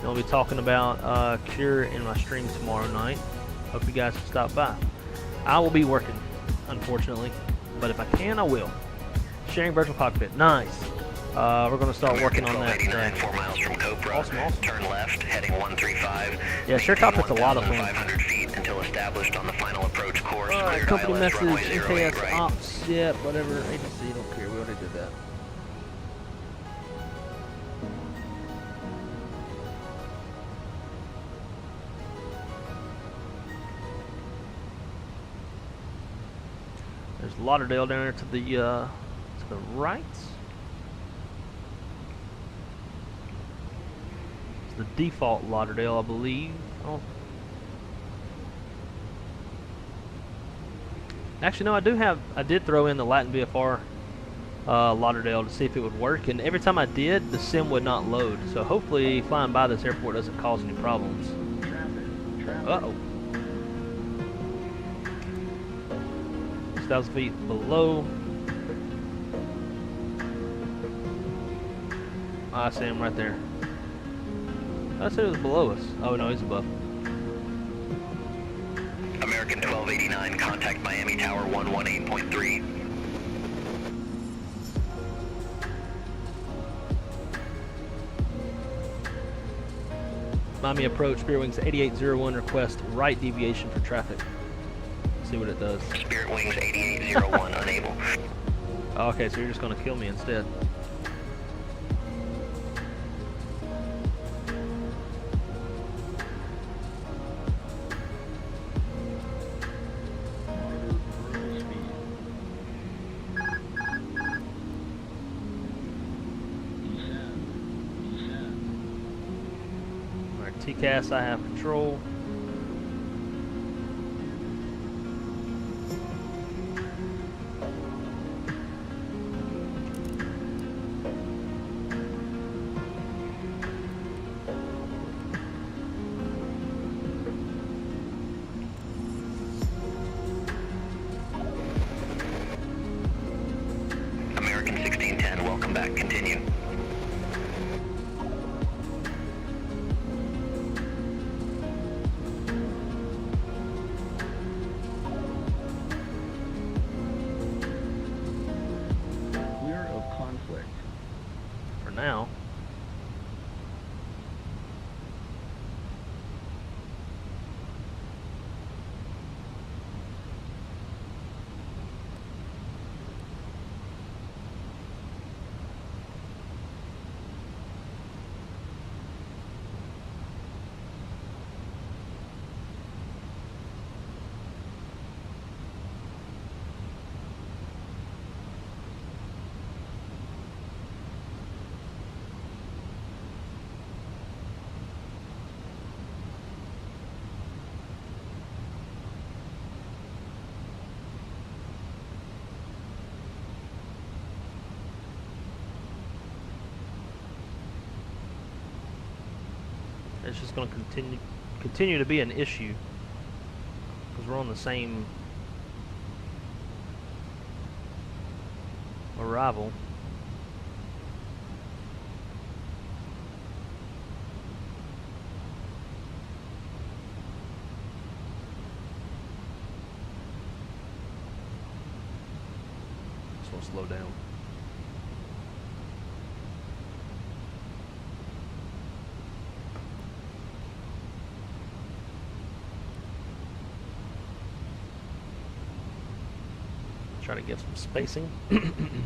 Speaker 1: I'll be talking about Cure in my stream tomorrow night. Hope you guys can stop by. I will be working, unfortunately, but if I can, I will. sharing virtual cockpit. Nice. We're going to start working on that.
Speaker 2: 4 miles from Copra.
Speaker 1: Awesome, awesome.
Speaker 2: Turn left, heading 135.
Speaker 1: Yeah, share cockpit's a lot of fun.
Speaker 2: 500 feet until established on the final approach course.
Speaker 1: Alright,
Speaker 2: Cleared
Speaker 1: company
Speaker 2: ILS
Speaker 1: message,
Speaker 2: runway 08
Speaker 1: NKS
Speaker 2: right.
Speaker 1: ops, yep, whatever, agency, don't care, we already did that. There's Lauderdale down there to the right. It's the default Lauderdale, I believe. Oh. Actually, no, I did throw in the Latin VFR Lauderdale to see if it would work, and every time I did, the sim would not load. So hopefully flying by this airport doesn't cause any problems. Uh-oh. 6,000 feet below. I see him right there. I said it was below us. Oh no, he's above.
Speaker 2: American 1289, contact Miami Tower 118.3.
Speaker 1: Miami approach, Spirit Wings 8801, request right deviation for traffic. See what it does.
Speaker 2: Spirit Wings 8801, unable.
Speaker 1: Okay, so you're just gonna kill me instead. Alright, TCAS, I have control.
Speaker 2: American 1610, welcome back, continue.
Speaker 7: Clear of conflict.
Speaker 1: For now. It's just going to continue to be an issue because we're on the same arrival. Just want to slow down. Try to get some spacing.
Speaker 2: American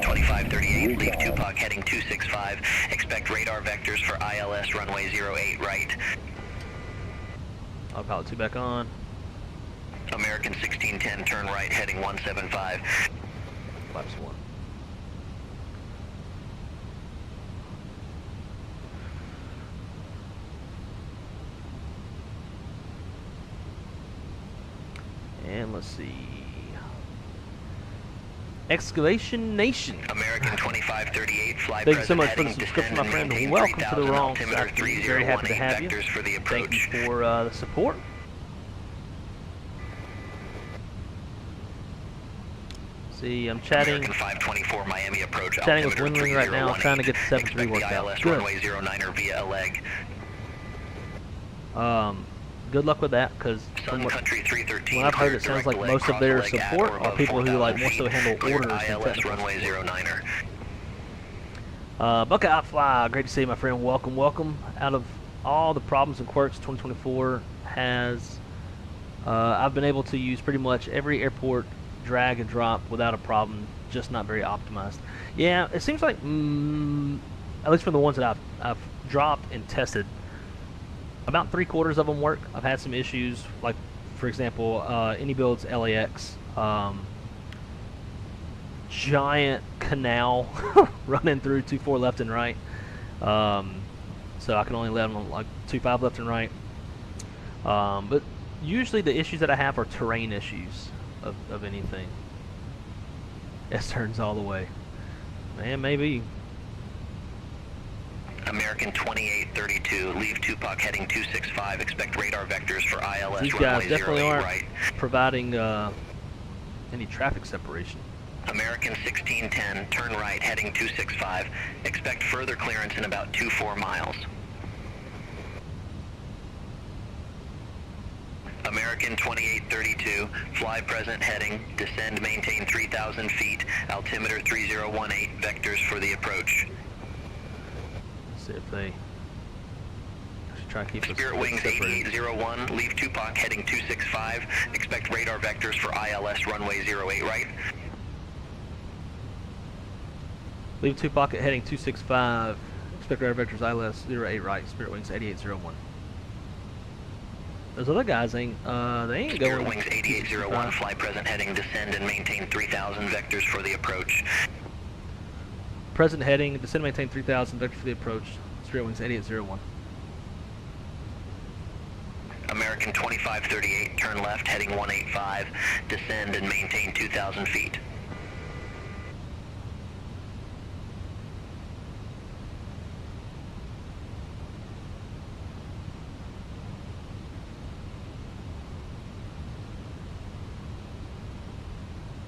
Speaker 2: 2538, leave Tupac heading 265. Expect radar vectors for ILS runway 08 right.
Speaker 1: Autopilot 2 back on.
Speaker 2: American 1610, turn right heading 175.
Speaker 1: Flaps 1. And let's see. Excavation Nation.
Speaker 2: American 2538, fly
Speaker 1: Thank you so
Speaker 2: present
Speaker 1: much for the
Speaker 2: heading
Speaker 1: subscription, my
Speaker 2: descend,
Speaker 1: friend.
Speaker 2: maintain
Speaker 1: Welcome to the
Speaker 2: 3000
Speaker 1: wrong
Speaker 2: altimeter
Speaker 1: side. Very happy to
Speaker 2: 3018
Speaker 1: have you.
Speaker 2: vectors for the
Speaker 1: Thank
Speaker 2: approach.
Speaker 1: you for the support. See, I'm chatting.
Speaker 6: American 524 Miami approach.
Speaker 1: Chatting with
Speaker 6: altimeter
Speaker 1: Winwing right now,
Speaker 6: 3018.
Speaker 1: trying to get the 7-3
Speaker 6: Expect
Speaker 1: worked
Speaker 6: the
Speaker 1: out.
Speaker 6: ILS
Speaker 1: Good.
Speaker 6: runway 09er via a leg.
Speaker 1: Good luck with that, because
Speaker 6: Sun Country 313.
Speaker 1: when I've heard, it
Speaker 6: cleared
Speaker 1: sounds like
Speaker 6: direct
Speaker 1: most
Speaker 6: leg,
Speaker 1: of their
Speaker 6: cross the leg at
Speaker 1: support
Speaker 6: or
Speaker 1: are
Speaker 6: above
Speaker 1: people who like
Speaker 6: 4,000
Speaker 1: more so
Speaker 6: feet.
Speaker 1: handle
Speaker 6: Cleared
Speaker 1: orders than
Speaker 6: ILS
Speaker 1: technical
Speaker 6: runway
Speaker 1: support.
Speaker 6: 09er.
Speaker 1: Buckeye Fly, great to see you, my friend. Welcome, welcome. Out of all the problems and quirks 2024 has, I've been able to use pretty much every airport drag and drop without a problem, just not very optimized. Yeah, it seems like, at least for the ones that I've dropped and tested, about 3/4 of them work. I've had some issues, like, for example, AnyBuild's LAX. Giant canal running through 2.4 left and right, so I can only let them like 2.5 left and right, but usually the issues that I have are terrain issues of anything. S turns all the way, man. Maybe
Speaker 6: American 2832, leave Tupac heading 265, expect radar vectors for ILS
Speaker 1: these
Speaker 6: runway
Speaker 1: guys definitely
Speaker 6: 08
Speaker 1: aren't
Speaker 6: right.
Speaker 1: providing any traffic separation.
Speaker 6: American 1610, turn right heading 265, expect further clearance in about 24 miles. American 2832, fly present heading, descend maintain 3,000 feet, altimeter 3018, vectors for the approach.
Speaker 1: Let's see if they. I should try to keep
Speaker 6: Spirit
Speaker 1: us
Speaker 6: Wings
Speaker 1: separated.
Speaker 6: 8801, leave Tupac heading 265, expect radar vectors for ILS runway 08 right.
Speaker 1: Leave 2 pocket heading 265. Expect radar vectors ILS 08 right. Spirit Wings 8801. Those other guys ain't they ain't
Speaker 6: Spirit
Speaker 1: going.
Speaker 6: Wings 8801, fly present heading, descend and maintain 3,000 vectors for the approach.
Speaker 1: Present heading, descend and maintain 3,000 vectors for the approach. Spirit Wings 8801.
Speaker 6: American 2538, turn left heading 185, descend and maintain 2,000 feet.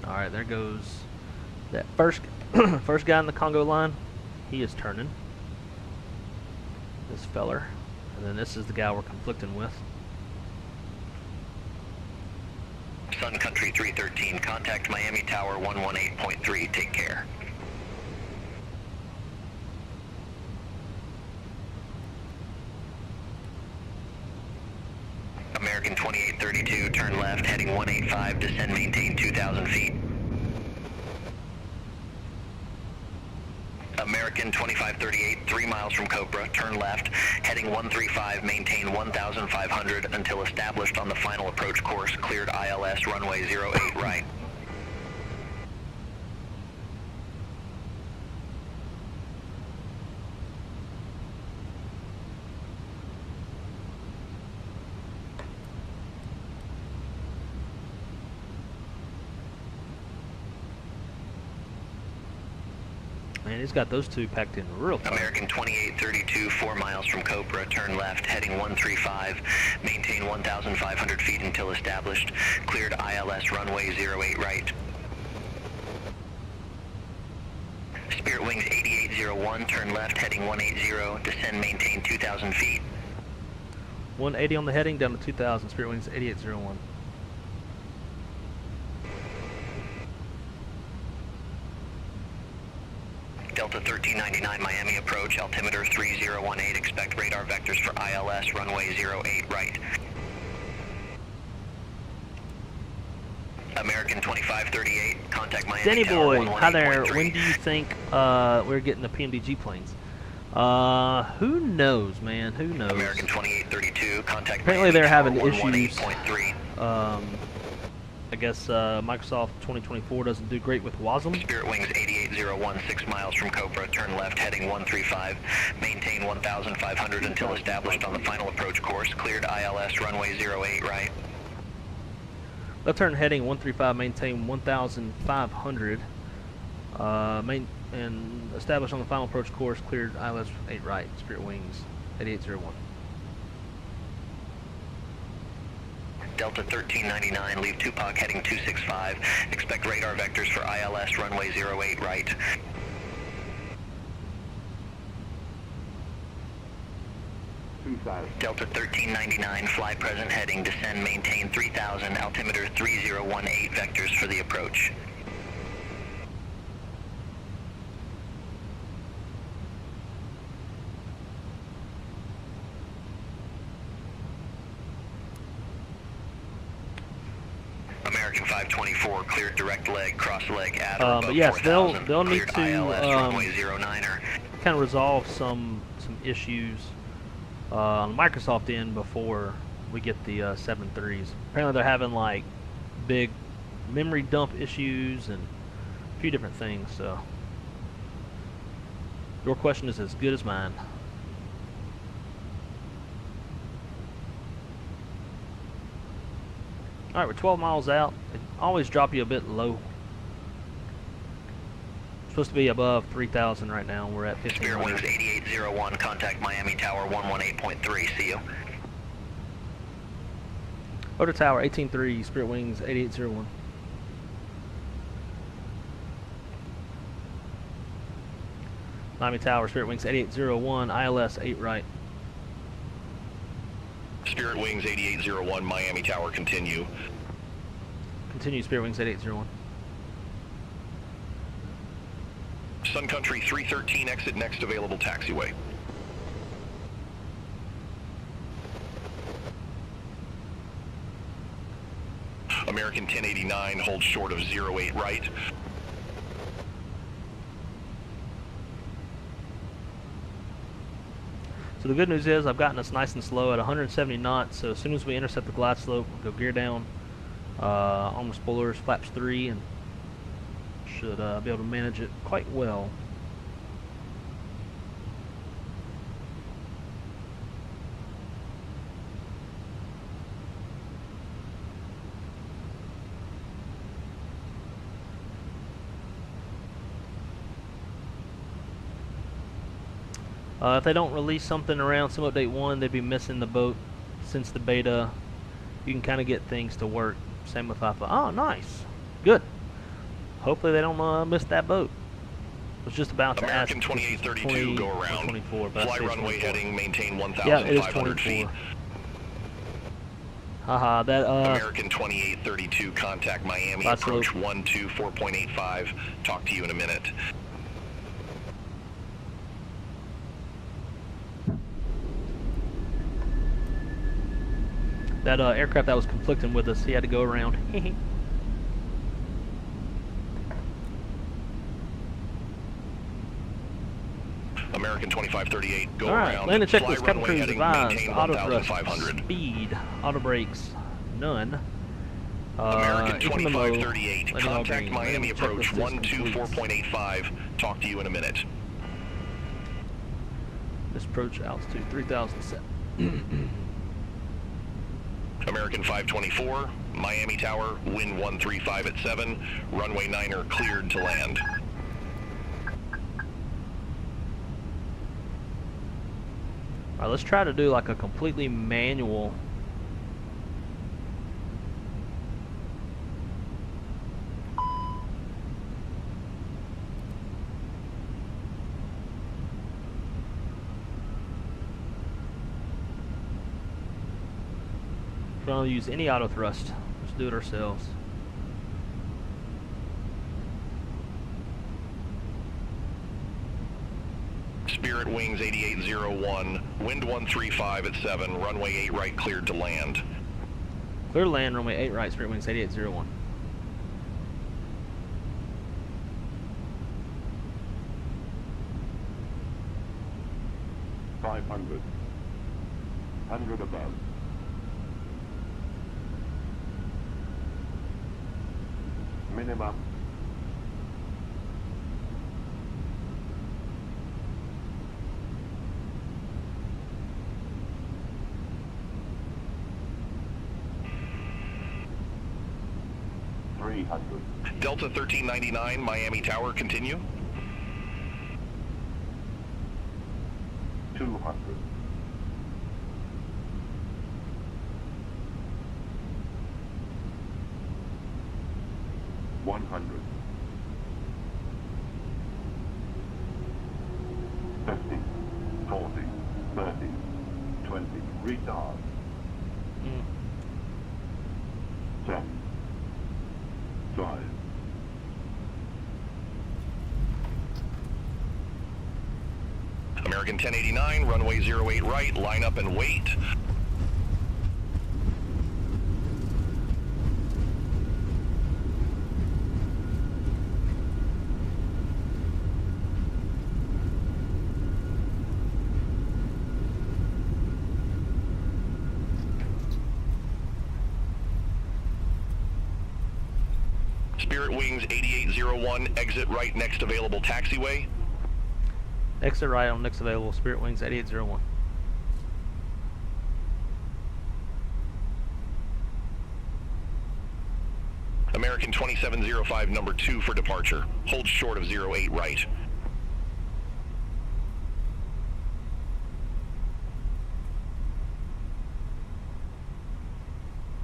Speaker 1: All right, there goes that first first guy in the Congo line. He is turning. This feller, and then this is the guy we're conflicting with.
Speaker 6: Sun Country 313, contact Miami Tower 118.3, take care. American 2832, turn left, heading 185, descend, maintain 2,000 feet. American 2538, 3 miles from Cobra, turn left, heading 135, maintain 1,500 until established on the final approach course, cleared ILS runway 08 right.
Speaker 1: Man, he's got those two packed in real fast.
Speaker 6: American 2832, 4 miles from Cobra, turn left, heading 135, maintain 1,500 feet until established, cleared ILS runway 08 right. Spirit Wings 8801, turn left, heading 180, descend, maintain 2,000 feet.
Speaker 1: 180 on the heading, down to 2,000. Spirit Wings 8801.
Speaker 6: Delta 1399 Miami approach, altimeter 3018, expect radar vectors for ILS runway 08 right. American 2538, contact Miami
Speaker 1: Danny
Speaker 6: Tower
Speaker 1: boy, hi there.
Speaker 6: 118.3.
Speaker 1: When do you think we're getting the PMDG planes? Who knows, man? Who knows?
Speaker 6: American 2832, contact
Speaker 1: Apparently
Speaker 6: Miami
Speaker 1: they're
Speaker 6: Tower
Speaker 1: having issues.
Speaker 6: 118.3.
Speaker 1: I guess Microsoft 2024 doesn't do great with WASM.
Speaker 6: Spirit Wings 8801, 6 miles from Cobra, turn left, heading 135, maintain 1,500 until established on the final approach course, cleared ILS runway 08 right.
Speaker 1: Left turn heading 135, maintain 1,500, and established on the final approach course, cleared ILS 8 right, Spirit Wings 8801.
Speaker 6: Delta 1399, leave Tupac heading 265. Expect radar vectors for ILS runway 08 right. Delta 1399, fly present heading, descend, maintain 3000, altimeter 3018 vectors for the approach. American 524, cleared direct leg, cross leg, at or above
Speaker 1: but yes,
Speaker 6: 4000,
Speaker 1: they'll need
Speaker 6: cleared
Speaker 1: to
Speaker 6: ILS runway 09er.
Speaker 1: kind of resolve some issues on the Microsoft end before we get the 7.3s. Apparently they're having like big memory dump issues and a few different things, so your question is as good as mine. Alright, we're 12 miles out. They always drop you a bit low. Supposed to be above 3,000 right now. We're at 1500.
Speaker 6: Spirit Wings 8801, contact Miami Tower 118.3, see you.
Speaker 1: Oda Tower 18.3, Spirit Wings 8801. Miami Tower, Spirit Wings 8801, ILS 8 right.
Speaker 2: Spirit Wings 8801, Miami Tower, continue.
Speaker 1: Continue, Spirit Wings 8801.
Speaker 2: Sun Country 313, exit next available taxiway. American 1089, hold short of 08 right.
Speaker 1: So the good news is I've gotten us nice and slow at 170 knots, so as soon as we intercept the glide slope, we'll go gear down, armor spoilers, flaps 3, and should be able to manage it quite well. If they don't release something around Sim Update 1, they'd be missing the boat. Since the beta, you can kind of get things to work. Same with Alpha. Oh, nice. Good. Hopefully they don't miss that boat. I was just about to
Speaker 2: American
Speaker 1: ask.
Speaker 2: 2832, go around.
Speaker 1: 24, but
Speaker 2: fly runway heading, maintain
Speaker 1: yeah, it is
Speaker 2: 1,500 feet.
Speaker 1: 24. Haha, that
Speaker 2: American 2832, contact Miami,
Speaker 1: That's
Speaker 2: approach
Speaker 1: slope.
Speaker 2: 124.85. Talk to you in a minute.
Speaker 1: that aircraft that was conflicting with us, he had to go around.
Speaker 2: American 2538, go
Speaker 1: Alright,
Speaker 2: around.
Speaker 1: landing
Speaker 2: Fly
Speaker 1: checklist, cabin
Speaker 2: runway
Speaker 1: crew
Speaker 2: heading,
Speaker 1: advised,
Speaker 2: maintain
Speaker 1: auto thrust,
Speaker 2: 1,500.
Speaker 1: speed, auto brakes, none.
Speaker 2: American
Speaker 1: income memo,
Speaker 2: 2538,
Speaker 1: landing all
Speaker 2: contact
Speaker 1: green.
Speaker 2: Miami,
Speaker 1: Landing
Speaker 2: approach
Speaker 1: checklist is complete.
Speaker 2: 124.85. Talk to you in a minute.
Speaker 1: This approach altitude 3,000 set.
Speaker 2: American 524, Miami Tower, wind 135 at 7, runway 9er cleared to land.
Speaker 1: Alright, let's try to do like a completely manual. If we don't use any auto thrust, let's do it ourselves.
Speaker 2: Spirit Wings 8801, wind 135 at 7, runway 8 right cleared to land.
Speaker 1: Clear to land, runway 8 right, Spirit Wings 8801.
Speaker 8: $500. 100 above. Minimum. $300.
Speaker 2: Delta 1399, Miami Tower, continue.
Speaker 8: 200. 100. 50, 40, 30, 20, retard. 10, 5.
Speaker 2: American 1089, runway 08 right, line up and wait. Spirit Wings 8801, exit right next available taxiway.
Speaker 1: Exit right on next available Spirit Wings 8801.
Speaker 2: American 2705, number 2 for departure. Hold short of 08 right.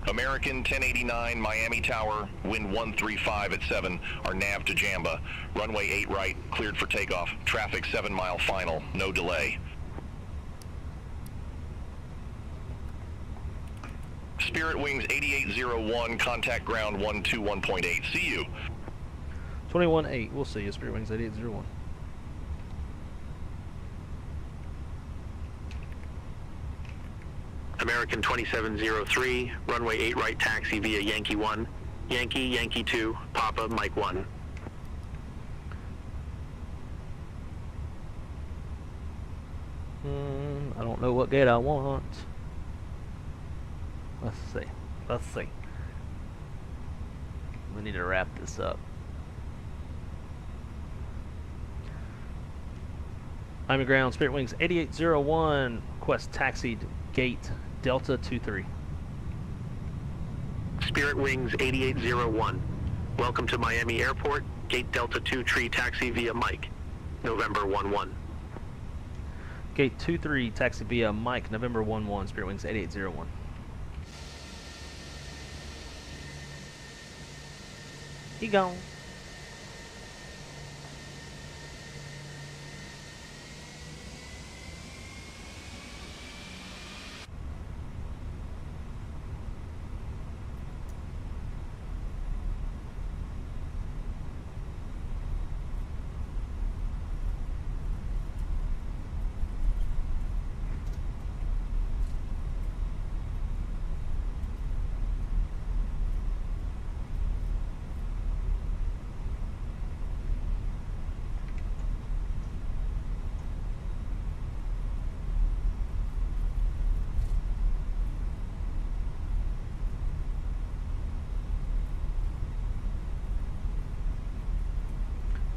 Speaker 2: American 1089, Miami Tower, wind 135 at 7, our nav to Jamba. Runway 8 right, cleared for takeoff. Traffic 7 mile final, no delay. Spirit Wings 8801, contact ground 121.8. See you.
Speaker 1: 21-8, we'll see you, Spirit Wings 8801.
Speaker 6: American 2703, runway 8 right taxi via Yankee 1, Yankee, Yankee 2, Papa, Mike 1.
Speaker 1: I don't know what gate I want. Let's see. Let's see. We need to wrap this up. I'm your ground, Spirit Wings 8801, request taxied gate Delta 23.
Speaker 6: Spirit Wings 8801, welcome to Miami Airport, gate Delta 2 tree taxi via Mike, November 11.
Speaker 1: Gate 23, taxi via Mike, November 11, Spirit Wings 8801. He gone.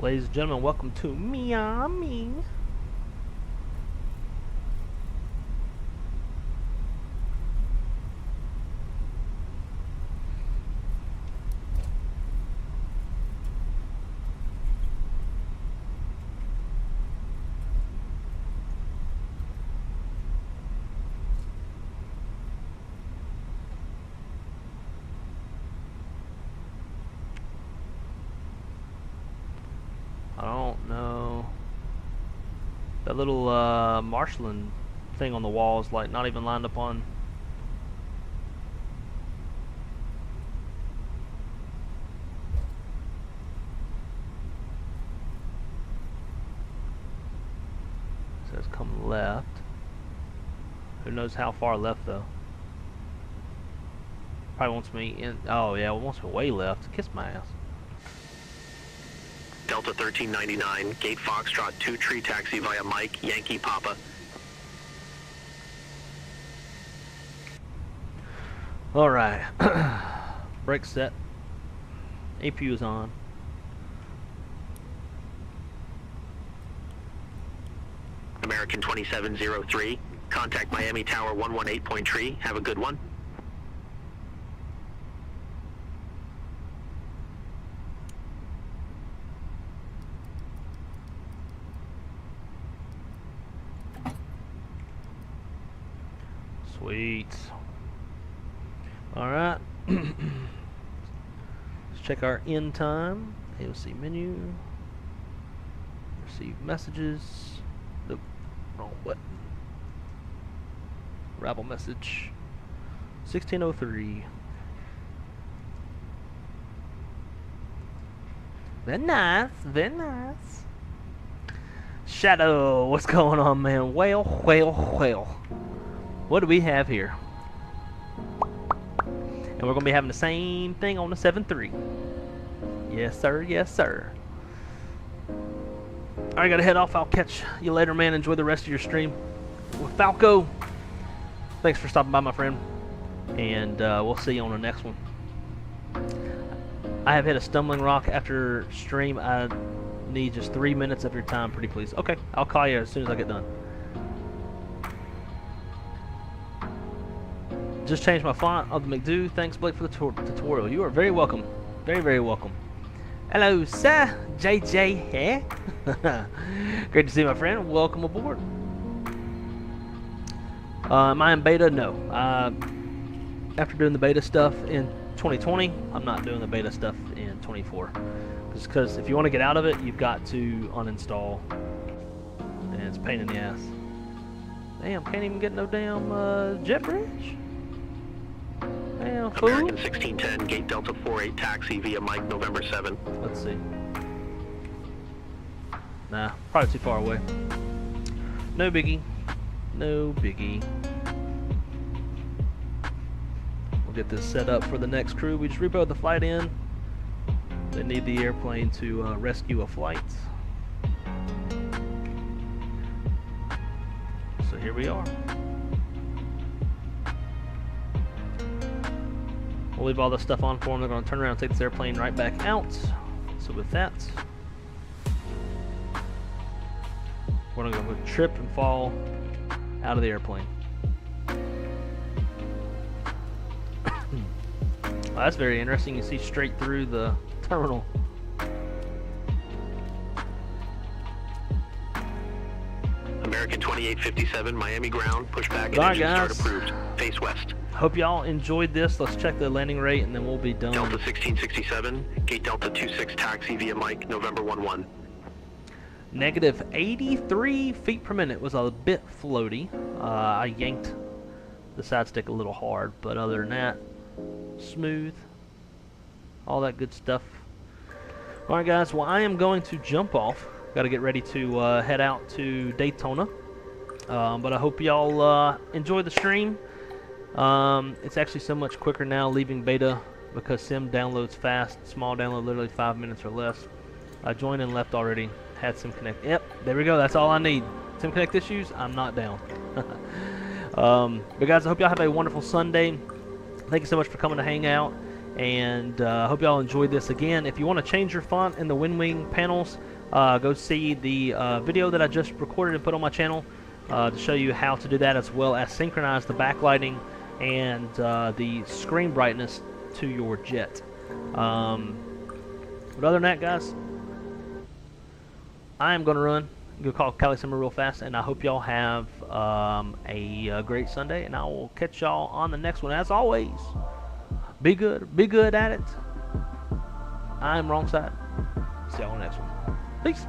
Speaker 1: Ladies and gentlemen, welcome to Miami. I don't know. That little marshalling thing on the wall is like not even lined up on. It says come left. Who knows how far left though? Probably wants me in. Oh yeah, it wants me way left. Kiss my ass.
Speaker 6: Delta 1399, gate Foxtrot 2 tree taxi via Mike, Yankee, Papa.
Speaker 1: Alright. Brake set. APU is on.
Speaker 6: American 2703, contact Miami Tower 118 Point Tree. Have a good one.
Speaker 1: Sweet. Alright. Let's check our end time. AOC menu. Receive messages. Nope, wrong button. Arrival message. 1603. Very nice, very nice. Shadow, what's going on, man? Well. What do we have here? And we're going to be having the same thing on the 7.3. Yes, sir, yes, sir. I gotta head off. I'll catch you later, man. Enjoy the rest of your stream with Falco. Thanks for stopping by, my friend. And we'll see you on the next one. I have hit a stumbling rock after stream. I need just 3 minutes of your time, pretty please. Okay, I'll call you as soon as I get done. Just changed my font of the Mcdus. Thanks, Blake, for the tutorial. You are very welcome. Very, very welcome. Hello, sir. JJ here. Great to see you, my friend. Welcome aboard. Am I in beta? No. After doing the beta stuff in 2020, I'm not doing the beta stuff in 24. Just because if you want to get out of it, you've got to uninstall. And it's a pain in the ass. Damn, can't even get no damn jet bridge. Damn, fool.
Speaker 6: American 1610, gate Delta 48 taxi via Mike, November 7.
Speaker 1: Let's see. Nah, probably too far away. No biggie. No biggie. We'll get this set up for the next crew. We just repoed the flight in. They need the airplane to rescue a flight. So here we are. We'll leave all this stuff on for them. They're going to turn around and take this airplane right back out. So with that, we're going to trip and fall out of the airplane. Well, that's very interesting. You see straight through the terminal.
Speaker 6: American 2857, Miami ground, pushback and
Speaker 1: Alright,
Speaker 6: engine
Speaker 1: guys.
Speaker 6: start approved. Face west.
Speaker 1: Hope y'all enjoyed this. Let's check the landing rate and then we'll be done.
Speaker 6: Delta 1667, gate Delta 26 taxi via Mike, November 11.
Speaker 1: Negative 83 feet per minute. Was a bit floaty. I yanked the side stick a little hard, but other than that, smooth. All that good stuff. Alright guys, well I am going to jump off. Got to get ready to head out to Daytona. But I hope y'all enjoy the stream. It's actually so much quicker now leaving beta because Sim downloads fast. Small download, literally 5 minutes or less. I joined and left already. Had Sim Connect. Yep, there we go. That's all I need. Sim Connect issues, I'm not down. But guys, I hope y'all have a wonderful Sunday. Thank you so much for coming to hang out. And I hope y'all enjoyed this. Again, if you want to change your font in the Winwing panels, go see the video that I just recorded and put on my channel to show you how to do that, as well as synchronize the backlighting and the screen brightness to your jet. But other than that, guys, I am going to run. Go call Cali Summer real fast, and I hope y'all have a great Sunday, and I will catch y'all on the next one. As always, be good at it. I'm wrong side. See y'all on the next one. Peace.